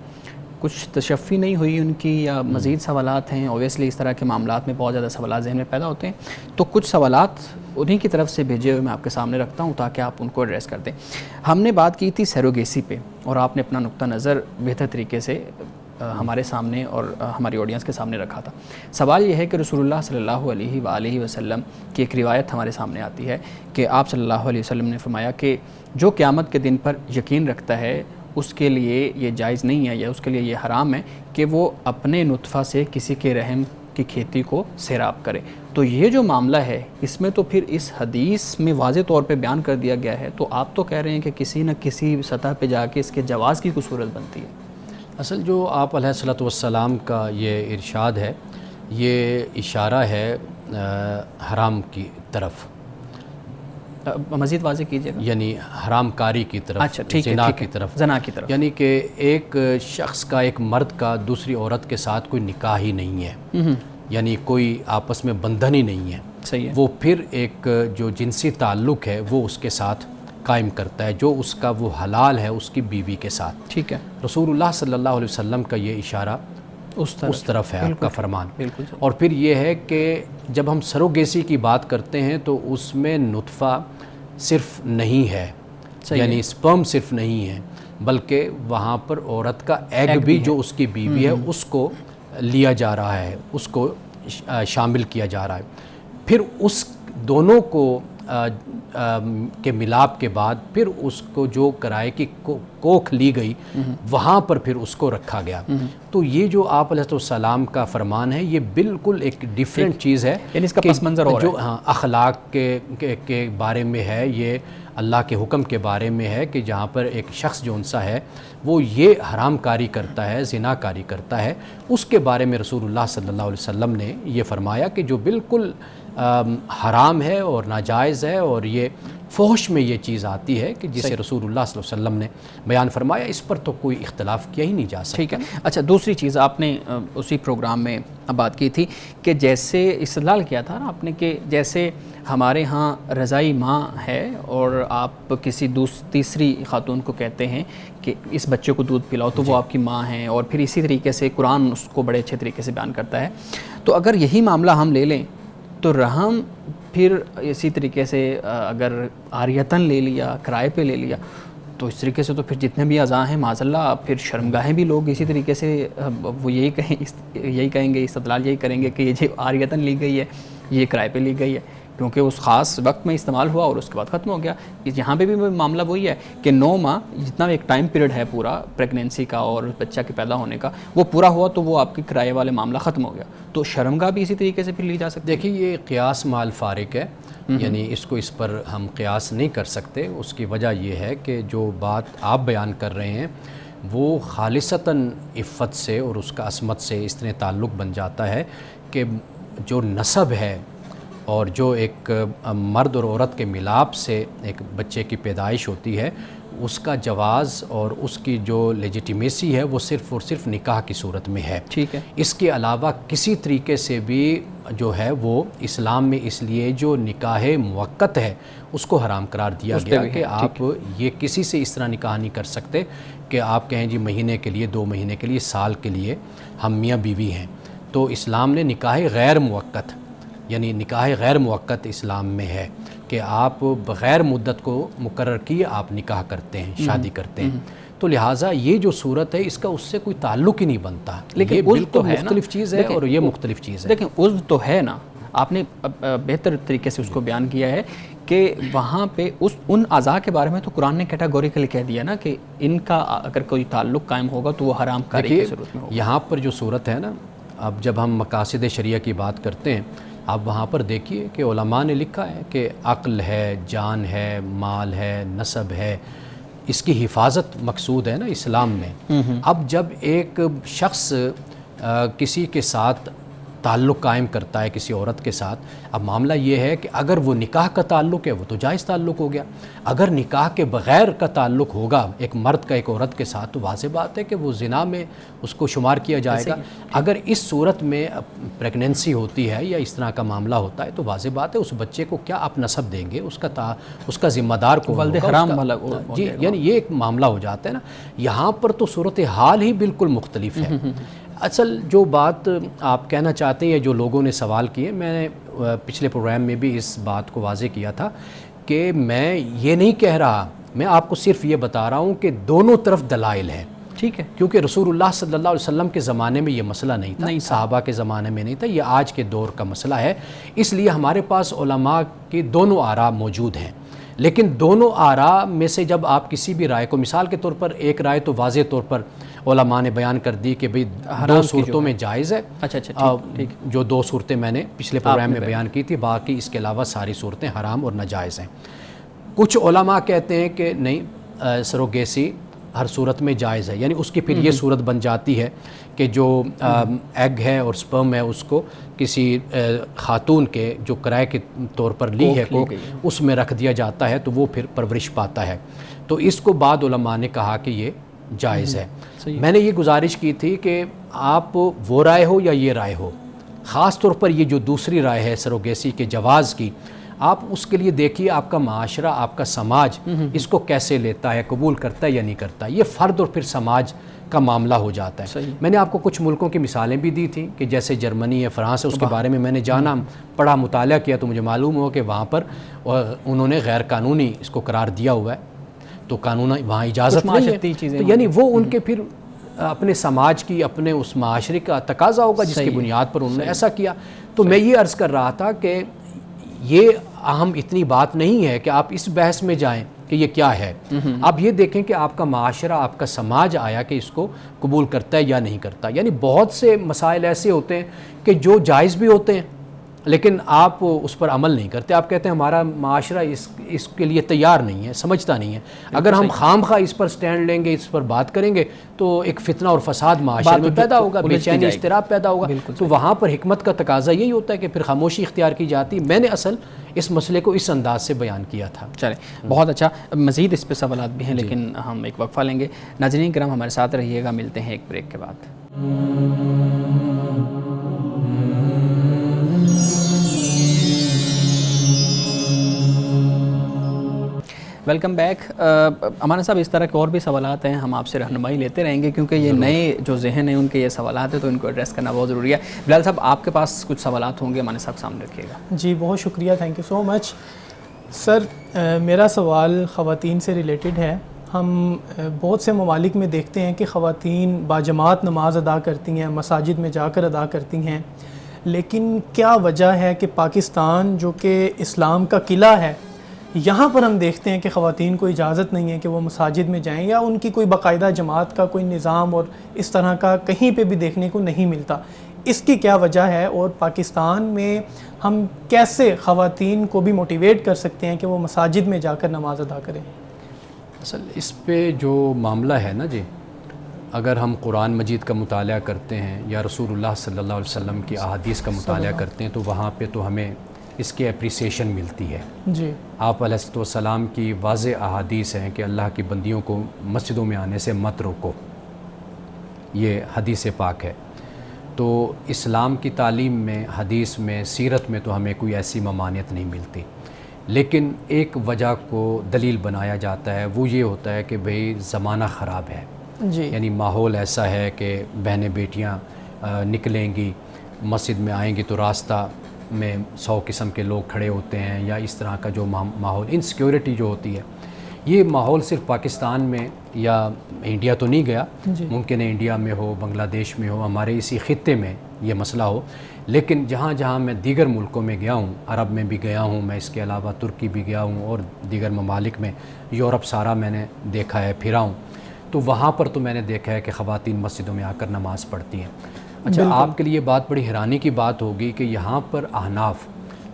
کچھ تشفی نہیں ہوئی ان کی یا مزید سوالات ہیں۔ اوبیسلی اس طرح کے معاملات میں بہت زیادہ سوالات ذہن میں پیدا ہوتے ہیں، تو کچھ سوالات انہی کی طرف سے بھیجے ہوئے میں آپ کے سامنے رکھتا ہوں تاکہ آپ ان کو ایڈریس کر دیں۔ ہم نے بات کی تھی سیروگیسی پہ اور آپ نے اپنا نقطہ نظر بہتر طریقے سے ہمارے سامنے اور ہماری آڈینس کے سامنے رکھا تھا۔ سوال یہ ہے کہ رسول اللہ صلی اللہ علیہ وآلہ وسلم کی ایک روایت ہمارے سامنے آتی ہے کہ آپ صلی اللہ علیہ وسلم نے فرمایا کہ جو قیامت کے دن پر یقین رکھتا ہے اس کے لیے یہ جائز نہیں ہے یا اس کے لیے یہ حرام ہے کہ وہ اپنے نطفہ سے کسی کے رحم کی کھیتی کو سیراب کرے۔ تو یہ جو معاملہ ہے اس میں تو پھر اس حدیث میں واضح طور پہ بیان کر دیا گیا ہے، تو آپ تو کہہ رہے ہیں کہ کسی نہ کسی سطح پہ جا کے اس کے جواز کی کوئی صورت بنتی ہے۔ اصل جو آپ علیہ الصلوۃ والسلام کا یہ ارشاد ہے، یہ اشارہ ہے حرام کی طرف، مزید واضح کیجیے گا۔ یعنی حرام کاری کی طرف، اچھا ٹھیک ہے، زنا کی طرف، یعنی کہ ایک شخص کا، ایک مرد کا دوسری عورت کے ساتھ کوئی نکاح ہی نہیں ہے، یعنی کوئی آپس میں بندھن ہی نہیں ہے، صحیح ہے، وہ پھر ایک جو جنسی تعلق ہے وہ اس کے ساتھ قائم کرتا ہے، جو اس کا وہ حلال ہے اس کی بیوی کے ساتھ۔ ٹھیک ہے، رسول اللہ صلی اللہ علیہ وسلم کا یہ اشارہ اس طرف ہے، آپ کا فرمان۔ اور پھر یہ ہے کہ جب ہم سروگیسی کی بات کرتے ہیں تو اس میں نطفہ صرف نہیں ہے، یعنی سپرم صرف نہیں ہے، بلکہ وہاں پر عورت کا ایگ بھی جو اس کی بیوی ہے اس کو لیا جا رہا ہے، اس کو شامل کیا جا رہا ہے۔ پھر اس دونوں کو کے ملاپ کے بعد پھر اس کو جو کرائے کی کوکھ لی گئی وہاں پر پھر اس کو رکھا گیا۔ تو یہ جو آپ علیہ السلام کا فرمان ہے یہ بالکل ایک ڈیفرنٹ چیز ہے، یعنی اس کا پس منظر اور جو اخلاق کے بارے میں ہے، یہ اللہ کے حکم کے بارے میں ہے کہ جہاں پر ایک شخص جو انسا ہے وہ یہ حرام کاری کرتا ہے، زنا کاری کرتا ہے، اس کے بارے میں رسول اللہ صلی اللہ علیہ وسلم نے یہ فرمایا کہ جو بالکل حرام ہے اور ناجائز ہے اور یہ فحش میں یہ چیز آتی ہے کہ جسے رسول اللہ صلی اللہ علیہ وسلم نے بیان فرمایا، اس پر تو کوئی اختلاف کیا ہی نہیں جا سکتا۔ ٹھیک ہے، اچھا دوسری چیز آپ نے اسی پروگرام میں بات کی تھی کہ جیسے استدلال کیا تھا نا آپ نے کہ جیسے ہمارے ہاں رضائی ماں ہے اور آپ کسی تیسری خاتون کو کہتے ہیں کہ اس بچے کو دودھ پلاؤ تو وہ آپ کی ماں ہیں، اور پھر اسی طریقے سے قرآن اس کو بڑے اچھے طریقے سے بیان کرتا ہے۔ تو اگر یہی معاملہ ہم لے لیں تو رحم پھر اسی طریقے سے اگر عاریتاً لے لیا، کرائے پہ لے لیا، تو اس طریقے سے تو پھر جتنے بھی اعضاء ہیں معاذ اللہ، پھر شرمگاہیں بھی لوگ اسی طریقے سے وہ یہی کہیں گے، استدلال یہی کریں گے کہ یہ جو عاریتاً لی گئی ہے یہ کرائے پہ لی گئی ہے، کیونکہ اس خاص وقت میں استعمال ہوا اور اس کے بعد ختم ہو گیا۔ یہاں پہ بھی معاملہ وہی ہے کہ 9 ماہ جتنا ایک ٹائم پیریڈ ہے پورا پریگنینسی کا اور بچہ کے پیدا ہونے کا، وہ پورا ہوا تو وہ آپ کے کرائے والے معاملہ ختم ہو گیا، تو شرمگاہ بھی اسی طریقے سے پھر لی جا سکتی ہے۔ دیکھیے یہ قیاس مال فارق ہے، یعنی اس کو اس پر ہم قیاس نہیں کر سکتے۔ اس کی وجہ یہ ہے کہ جو بات آپ بیان کر رہے ہیں وہ خالصتاً عفت سے اور اس کا عصمت سے اس طرح تعلق بن جاتا ہے کہ جو نسب ہے اور جو ایک مرد اور عورت کے ملاپ سے ایک بچے کی پیدائش ہوتی ہے، اس کا جواز اور اس کی جو لیجیٹیمیسی ہے وہ صرف اور صرف نکاح کی صورت میں ہے۔ ٹھیک ہے، اس کے علاوہ کسی طریقے سے بھی جو ہے وہ اسلام میں اس لیے جو نکاح موقت ہے اس کو حرام قرار دیا گیا کہ آپ یہ کسی سے اس طرح نکاح نہیں کر سکتے کہ آپ کہیں جی مہینے کے لیے، 2 مہینے کے لیے، سال کے لیے ہم میاں بیوی ہیں۔ تو اسلام نے نکاح غیر موقت، یعنی نکاح غیر موقت اسلام میں ہے کہ آپ بغیر مدت کو مقرر کیے آپ نکاح کرتے ہیں، شادی کرتے ہیں۔ تو لہٰذا یہ جو صورت ہے اس کا اس سے کوئی تعلق ہی نہیں بنتا، لیکن یہ بالکل مختلف چیز ہے اور یہ مختلف چیز ہے۔ لیکن عضو تو ہے نا، آپ نے بہتر طریقے سے اس کو بیان کیا ہے کہ وہاں پہ ان اعضاء کے بارے میں تو قرآن نے کیٹاگوریکلی کہہ دیا نا کہ ان کا اگر کوئی تعلق قائم ہوگا تو وہ حرام کاری کی صورت میں ہوگا۔ یہاں پر جو صورت ہے نا، اب جب ہم مقاصد شریعہ کی بات کرتے ہیں، آپ وہاں پر دیکھیے کہ علماء نے لکھا ہے کہ عقل ہے، جان ہے، مال ہے، نسب ہے، اس کی حفاظت مقصود ہے نا اسلام میں۔ اب جب ایک شخص کسی کے ساتھ تعلق قائم کرتا ہے کسی عورت کے ساتھ، اب معاملہ یہ ہے کہ اگر وہ نکاح کا تعلق ہے وہ تو جائز تعلق ہو گیا، اگر نکاح کے بغیر کا تعلق ہوگا ایک مرد کا ایک عورت کے ساتھ تو واضح بات ہے کہ وہ زنا میں اس کو شمار کیا جائے گا۔ اگر اس صورت میں پریگنینسی ہوتی ہے یا اس طرح کا معاملہ ہوتا ہے تو واضح بات ہے اس بچے کو کیا آپ نسب دیں گے، اس کا ذمہ دار کون ولد ہوگا، حرام والا جی، یعنی یہ ایک معاملہ ہو جاتا ہے نا۔ یہاں پر تو صورتحال ہی بالکل مختلف ہے۔ اصل جو بات آپ کہنا چاہتے ہیں، جو لوگوں نے سوال کیے، میں نے پچھلے پروگرام میں بھی اس بات کو واضح کیا تھا کہ میں یہ نہیں کہہ رہا، میں آپ کو صرف یہ بتا رہا ہوں کہ دونوں طرف دلائل ہیں۔ ٹھیک ہے، کیونکہ رسول اللہ صلی اللہ علیہ وسلم کے زمانے میں یہ مسئلہ نہیں تھا، صحابہ کے زمانے میں نہیں تھا، یہ آج کے دور کا مسئلہ ہے۔ اس لیے ہمارے پاس علماء کے دونوں آراء موجود ہیں، لیکن دونوں آراء میں سے جب آپ کسی بھی رائے کو، مثال کے طور پر ایک رائے تو واضح طور پر علماء نے بیان کر دی کہ بھئی 2 صورتوں میں جائز ہے۔ جو 2 صورتیں میں نے پچھلے پروگرام میں بیان کی تھی، باقی اس کے علاوہ ساری صورتیں حرام اور ناجائز ہیں۔ کچھ علماء کہتے ہیں کہ نہیں، سروگیسی ہر صورت میں جائز ہے، یعنی اس کی پھر یہ صورت بن جاتی ہے کہ جو ایگ ہے اور سپرم ہے اس کو کسی خاتون کے جو کرائے کے طور پر لی ہے کو اس میں رکھ دیا جاتا ہے تو وہ پھر پرورش پاتا ہے۔ تو اس کو بعد علماء نے کہا کہ یہ جائز ہے۔ میں نے یہ گزارش کی تھی کہ آپ وہ رائے ہو یا یہ رائے ہو، خاص طور پر یہ جو دوسری رائے ہے سروگیسی کے جواز کی، آپ اس کے لیے دیکھیے آپ کا معاشرہ، آپ کا سماج اس کو کیسے لیتا ہے، قبول کرتا ہے یا نہیں کرتا۔ یہ فرد اور پھر سماج کا معاملہ ہو جاتا ہے۔ میں نے آپ کو کچھ ملکوں کی مثالیں بھی دی تھیں کہ جیسے جرمنی ہے، فرانس ہے، اس کے بارے میں میں نے جانا، پڑھا، مطالعہ کیا تو مجھے معلوم ہوا کہ وہاں پر انہوں نے غیر قانونی اس کو قرار دیا ہوا ہے، تو قانون وہاں اجازت نہیں ہے، تو یعنی وہ ان کے پھر اپنے سماج کی، اپنے اس معاشرے کا تقاضا ہوگا جس کی بنیاد پر انہوں نے ایسا کیا۔ تو میں یہ عرض کر رہا تھا کہ یہ اہم اتنی بات نہیں ہے کہ آپ اس بحث میں جائیں کہ یہ کیا ہے۔ آپ یہ دیکھیں کہ آپ کا معاشرہ، آپ کا سماج آیا کہ اس کو قبول کرتا ہے یا نہیں کرتا۔ یعنی بہت سے مسائل ایسے ہوتے ہیں کہ جو جائز بھی ہوتے ہیں، لیکن آپ اس پر عمل نہیں کرتے. آپ کہتے ہیں ہمارا معاشرہ اس کے لیے تیار نہیں ہے, سمجھتا نہیں ہے. اگر ہم خام خواہ اس پر سٹینڈ لیں گے, اس پر بات کریں گے, تو ایک فتنہ اور فساد معاشرے میں پیدا ہوگا, بے چینی اضطراب پیدا ہوگا. تو وہاں پر حکمت کا تقاضا یہی ہوتا ہے کہ پھر خاموشی اختیار کی جاتی. میں نے اصل اس مسئلے کو اس انداز سے بیان کیا تھا. چلیں, بہت اچھا. مزید اس پہ سوالات بھی ہیں لیکن ہم ایک وقفہ لیں گے. ناظرین کرام ہمارے ساتھ رہیے گا, ملتے ہیں ایک بریک کے بعد. Welcome back. امانہ صاحب, اس طرح کے اور بھی سوالات ہیں, ہم آپ سے رہنمائی لیتے رہیں گے کیونکہ یہ نئے جو ذہن ہیں ان کے یہ سوالات ہیں تو ان کو ایڈریس کرنا بہت ضروری ہے. بلال صاحب, آپ کے پاس کچھ سوالات ہوں گے, امانہ صاحب سامنے رکھیے گا. جی بہت شکریہ, تھینک یو سو مچ. سر میرا سوال خواتین سے ریلیٹڈ ہے. ہم بہت سے ممالک میں دیکھتے ہیں کہ خواتین باجماعت نماز ادا کرتی ہیں, مساجد میں جا کر ادا کرتی ہیں, لیکن کیا وجہ ہے کہ پاکستان جو کہ اسلام کا قلعہ ہے, یہاں پر ہم دیکھتے ہیں کہ خواتین کو اجازت نہیں ہے کہ وہ مساجد میں جائیں, یا ان کی کوئی باقاعدہ جماعت کا کوئی نظام اور اس طرح کا کہیں پہ بھی دیکھنے کو نہیں ملتا. اس کی کیا وجہ ہے, اور پاکستان میں ہم کیسے خواتین کو بھی موٹیویٹ کر سکتے ہیں کہ وہ مساجد میں جا کر نماز ادا کریں؟ اصل اس پہ جو معاملہ ہے نا جی, اگر ہم قرآن مجید کا مطالعہ کرتے ہیں یا رسول اللہ صلی اللہ علیہ وسلم کی احادیث کا مطالعہ کرتے ہیں, تو وہاں پہ تو ہمیں اس کی اپریسیشن ملتی ہے. جی, آپ علیہ السلام کی واضح احادیث ہیں کہ اللہ کی بندیوں کو مسجدوں میں آنے سے مت روکو, یہ حدیث پاک ہے. تو اسلام کی تعلیم میں, حدیث میں, سیرت میں تو ہمیں کوئی ایسی ممانعت نہیں ملتی. لیکن ایک وجہ کو دلیل بنایا جاتا ہے, وہ یہ ہوتا ہے کہ بھئی زمانہ خراب ہے. جی, یعنی ماحول ایسا ہے کہ بہنیں بیٹیاں نکلیں گی, مسجد میں آئیں گی تو راستہ میں 100 قسم کے لوگ کھڑے ہوتے ہیں, یا اس طرح کا جو ماحول, انسیکیورٹی جو ہوتی ہے, یہ ماحول صرف پاکستان میں یا انڈیا تو نہیں گیا, ممکن ہے انڈیا میں ہو, بنگلہ دیش میں ہو, ہمارے اسی خطے میں یہ مسئلہ ہو. لیکن جہاں جہاں میں دیگر ملکوں میں گیا ہوں, عرب میں بھی گیا ہوں میں, اس کے علاوہ ترکی بھی گیا ہوں, اور دیگر ممالک میں, یورپ سارا میں نے دیکھا ہے, پھرا ہوں, تو وہاں پر تو میں نے دیکھا ہے کہ خواتین مسجدوں میں آ کر نماز پڑھتی ہیں. اچھا, آپ کے لیے بات بڑی حیرانی کی بات ہوگی کہ یہاں پر احناف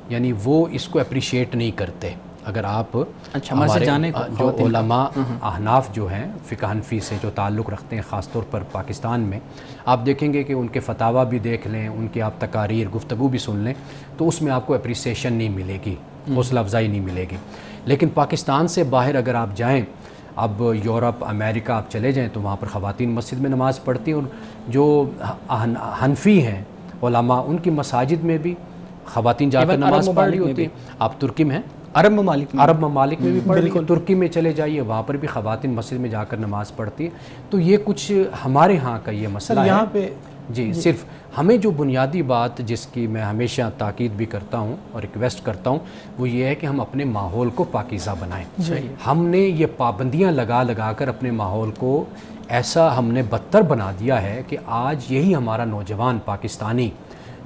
یعنی وہ اس کو اپریشیٹ نہیں کرتے. اگر آپ ہمارے جو علماء احناف جو ہیں, فقہ حنفی سے جو تعلق رکھتے ہیں, خاص طور پر پاکستان میں, آپ دیکھیں گے کہ ان کے فتاویٰ بھی دیکھ لیں, ان کی آپ تقاریر, گفتگو بھی سن لیں, تو اس میں آپ کو اپریسیشن نہیں ملے گی, حوصلہ افزائی نہیں ملے گی. لیکن پاکستان سے باہر اگر آپ جائیں, اب یورپ, امریکہ آپ چلے جائیں, تو وہاں پر خواتین مسجد میں نماز پڑھتی ہیں, اور جو حنفی ہیں علماء, ان کی مساجد میں بھی خواتین جا کر نماز پڑھ رہی ہوتی ہیں. آپ ترکی میں ہیں, عرب ممالک میں بھی پڑھ رہی ہیں, ترکی میں چلے جائیے, وہاں پر بھی خواتین مسجد میں جا کر نماز پڑھتی ہیں. تو یہ کچھ ہمارے ہاں کا یہ مسئلہ ہے یہاں پہ. جی, صرف ہمیں جو بنیادی بات جس کی میں ہمیشہ تاکید بھی کرتا ہوں اور ریکویسٹ کرتا ہوں, وہ یہ ہے کہ ہم اپنے ماحول کو پاکیزہ بنائیں. ہم نے یہ پابندیاں لگا لگا کر اپنے ماحول کو ایسا ہم نے بدتر بنا دیا ہے کہ آج یہی ہمارا نوجوان پاکستانی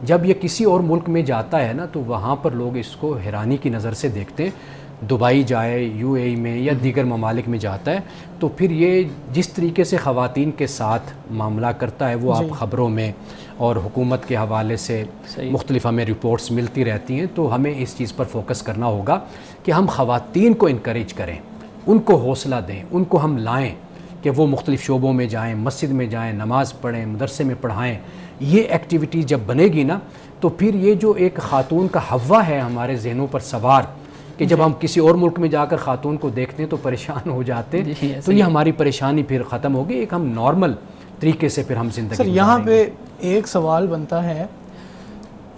جب یہ کسی اور ملک میں جاتا ہے نا, تو وہاں پر لوگ اس کو حیرانی کی نظر سے دیکھتے ہیں. دبئی جائے, یو اے ای میں یا دیگر ممالک میں جاتا ہے, تو پھر یہ جس طریقے سے خواتین کے ساتھ معاملہ کرتا ہے, وہ آپ خبروں میں اور حکومت کے حوالے سے مختلف ہمیں رپورٹس ملتی رہتی ہیں. تو ہمیں اس چیز پر فوکس کرنا ہوگا کہ ہم خواتین کو انکریج کریں, ان کو حوصلہ دیں, ان کو ہم لائیں کہ وہ مختلف شعبوں میں جائیں, مسجد میں جائیں, نماز پڑھیں, مدرسے میں پڑھائیں. یہ ایکٹیویٹی جب بنے گی نا, تو پھر یہ جو ایک خاتون کا ہوا ہے ہمارے ذہنوں پر سوار, کہ جب ہم کسی اور ملک میں جا کر خاتون کو دیکھتے ہیں تو پریشان ہو جاتے ہیں, تو یہ ہماری پریشانی پھر ختم ہوگی. ایک ہم نارمل طریقے سے پھر ہم زندگی سر, یہاں پہ ایک سوال بنتا ہے,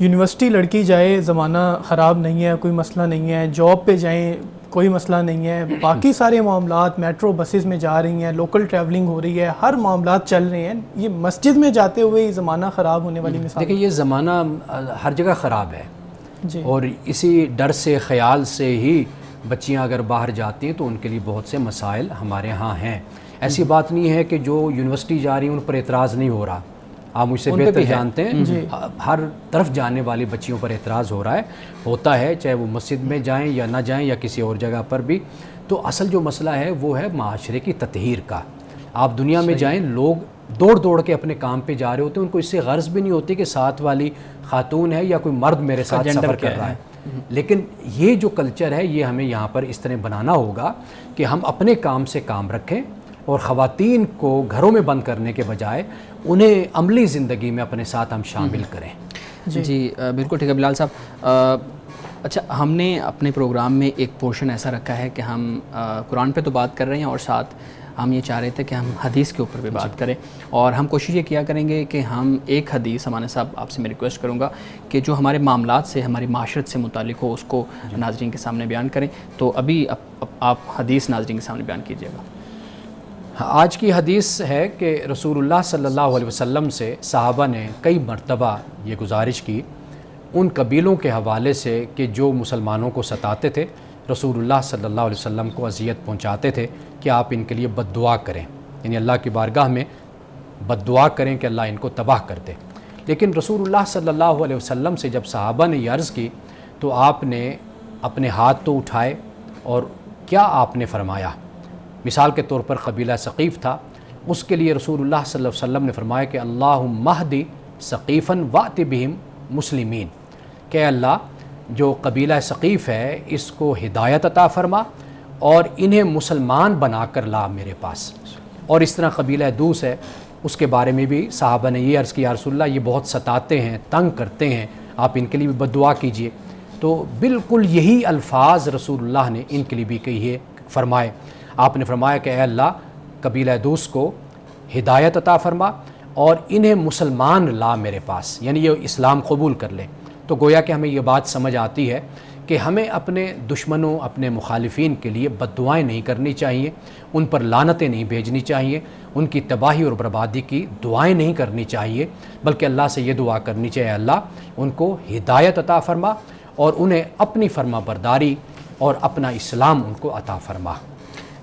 یونیورسٹی لڑکی جائے زمانہ خراب نہیں ہے, کوئی مسئلہ نہیں ہے, جاب پہ جائیں کوئی مسئلہ نہیں ہے, باقی سارے معاملات, میٹرو بسز میں جا رہی ہیں, لوکل ٹریولنگ ہو رہی ہے, ہر معاملات چل رہے ہیں, یہ مسجد میں جاتے ہوئے یہ زمانہ خراب ہونے والی مثال. دیکھیں, یہ زمانہ ہر جگہ خراب ہے, اور اسی ڈر سے, خیال سے ہی بچیاں اگر باہر جاتی ہیں تو ان کے لیے بہت سے مسائل ہمارے ہاں ہیں. ایسی بات نہیں ہے کہ جو یونیورسٹی جا رہی ہیں ان پر اعتراض نہیں ہو رہا, آپ مجھ سے بہتر جانتے ہیں, ہر طرف جانے والی بچیوں پر اعتراض ہو رہا ہے, ہوتا ہے, چاہے وہ مسجد میں جائیں یا نہ جائیں یا کسی اور جگہ پر بھی. تو اصل جو مسئلہ ہے وہ ہے معاشرے کی تطہیر کا. آپ دنیا میں جائیں, لوگ دوڑ دوڑ کے اپنے کام پہ جا رہے ہوتے ہیں، ان کو اس سے غرض بھی نہیں ہوتی کہ ساتھ والی خاتون ہے یا کوئی مرد میرے ساتھ سفر کر رہا ہے. لیکن یہ جو کلچر ہے یہ ہمیں یہاں پر اس طرح بنانا ہوگا کہ ہم اپنے کام سے کام رکھیں اور خواتین کو گھروں میں بند کرنے کے بجائے انہیں عملی زندگی میں اپنے ساتھ ہم شامل کریں. جی بالکل ٹھیک ہے بلال صاحب. اچھا، ہم نے اپنے پروگرام میں ایک پورشن ایسا رکھا ہے کہ ہم قرآن پہ تو بات کر رہے ہیں اور ساتھ ہم یہ چاہ رہے تھے کہ ہم حدیث کے اوپر بھی بات کریں، اور ہم کوشش یہ کیا کریں گے کہ ہم ایک حدیث، سمانے صاحب آپ سے میں ریکویسٹ کروں گا کہ جو ہمارے معاملات سے، ہماری معاشرت سے متعلق ہو، اس کو ناظرین کے سامنے بیان کریں. تو ابھی آپ حدیث ناظرین کے سامنے بیان کیجیے گا. آج کی حدیث ہے کہ رسول اللہ صلی اللہ علیہ وسلم سے صحابہ نے کئی مرتبہ یہ گزارش کی ان قبیلوں کے حوالے سے کہ جو مسلمانوں کو ستاتے تھے، رسول اللہ صلی اللہ علیہ وسلم کو اذیت پہنچاتے تھے، کہ آپ ان کے لیے بد دعا کریں، یعنی اللہ کی بارگاہ میں بد دعا کریں کہ اللہ ان کو تباہ کر دے. لیکن رسول اللہ صلی اللہ علیہ وسلم سے جب صحابہ نے یہ عرض کی تو آپ نے اپنے ہاتھ تو اٹھائے اور کیا آپ نے فرمایا. مثال کے طور پر قبیلہ ثقیف تھا، اس کے لیے رسول اللہ صلی اللہ علیہ وسلم نے فرمایا کہ اللہم اہدی ثقیفاً وأت بہم مسلمین، کہ اللہ جو قبیلہ ثقیف ہے اس کو ہدایت عطا فرما اور انہیں مسلمان بنا کر لا میرے پاس. اور اس طرح قبیلہ دوس ہے، اس کے بارے میں بھی صحابہ نے یہ عرض کیا رسول اللہ یہ بہت ستاتے ہیں، تنگ کرتے ہیں، آپ ان کے لیے بھی بد دعا کیجئے. تو بالکل یہی الفاظ رسول اللہ نے ان کے لیے بھی کہیے فرمائے. آپ نے فرمایا کہ اے اللہ قبیلہ دوس کو ہدایت عطا فرما اور انہیں مسلمان لا میرے پاس، یعنی یہ اسلام قبول کر لیں. تو گویا کہ ہمیں یہ بات سمجھ آتی ہے کہ ہمیں اپنے دشمنوں، اپنے مخالفین کے لیے بد دعائیں نہیں کرنی چاہیے، ان پر لعنتیں نہیں بھیجنی چاہیے، ان کی تباہی اور بربادی کی دعائیں نہیں کرنی چاہیے، بلکہ اللہ سے یہ دعا کرنی چاہیے اللہ ان کو ہدایت عطا فرما اور انہیں اپنی فرما برداری اور اپنا اسلام ان کو عطا فرما.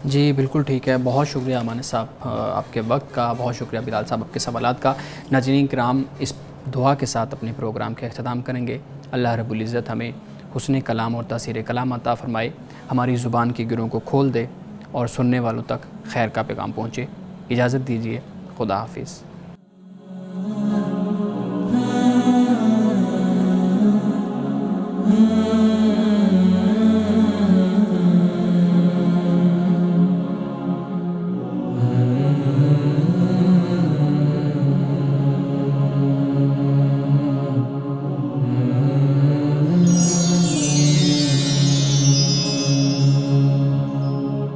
جی بالکل ٹھیک ہے. بہت شکریہ امان صاحب آپ کے وقت کا، بہت شکریہ بلال صاحب آپ کے سوالات کا. ناظرین کرام، اس دعا کے ساتھ اپنے پروگرام کا اختتام کریں گے. اللہ رب العزت ہمیں حسن کلام اور تاثیر کلام عطا فرمائے، ہماری زبان کی گروں کو کھول دے اور سننے والوں تک خیر کا پیغام پہنچے. اجازت دیجیے، خدا حافظ.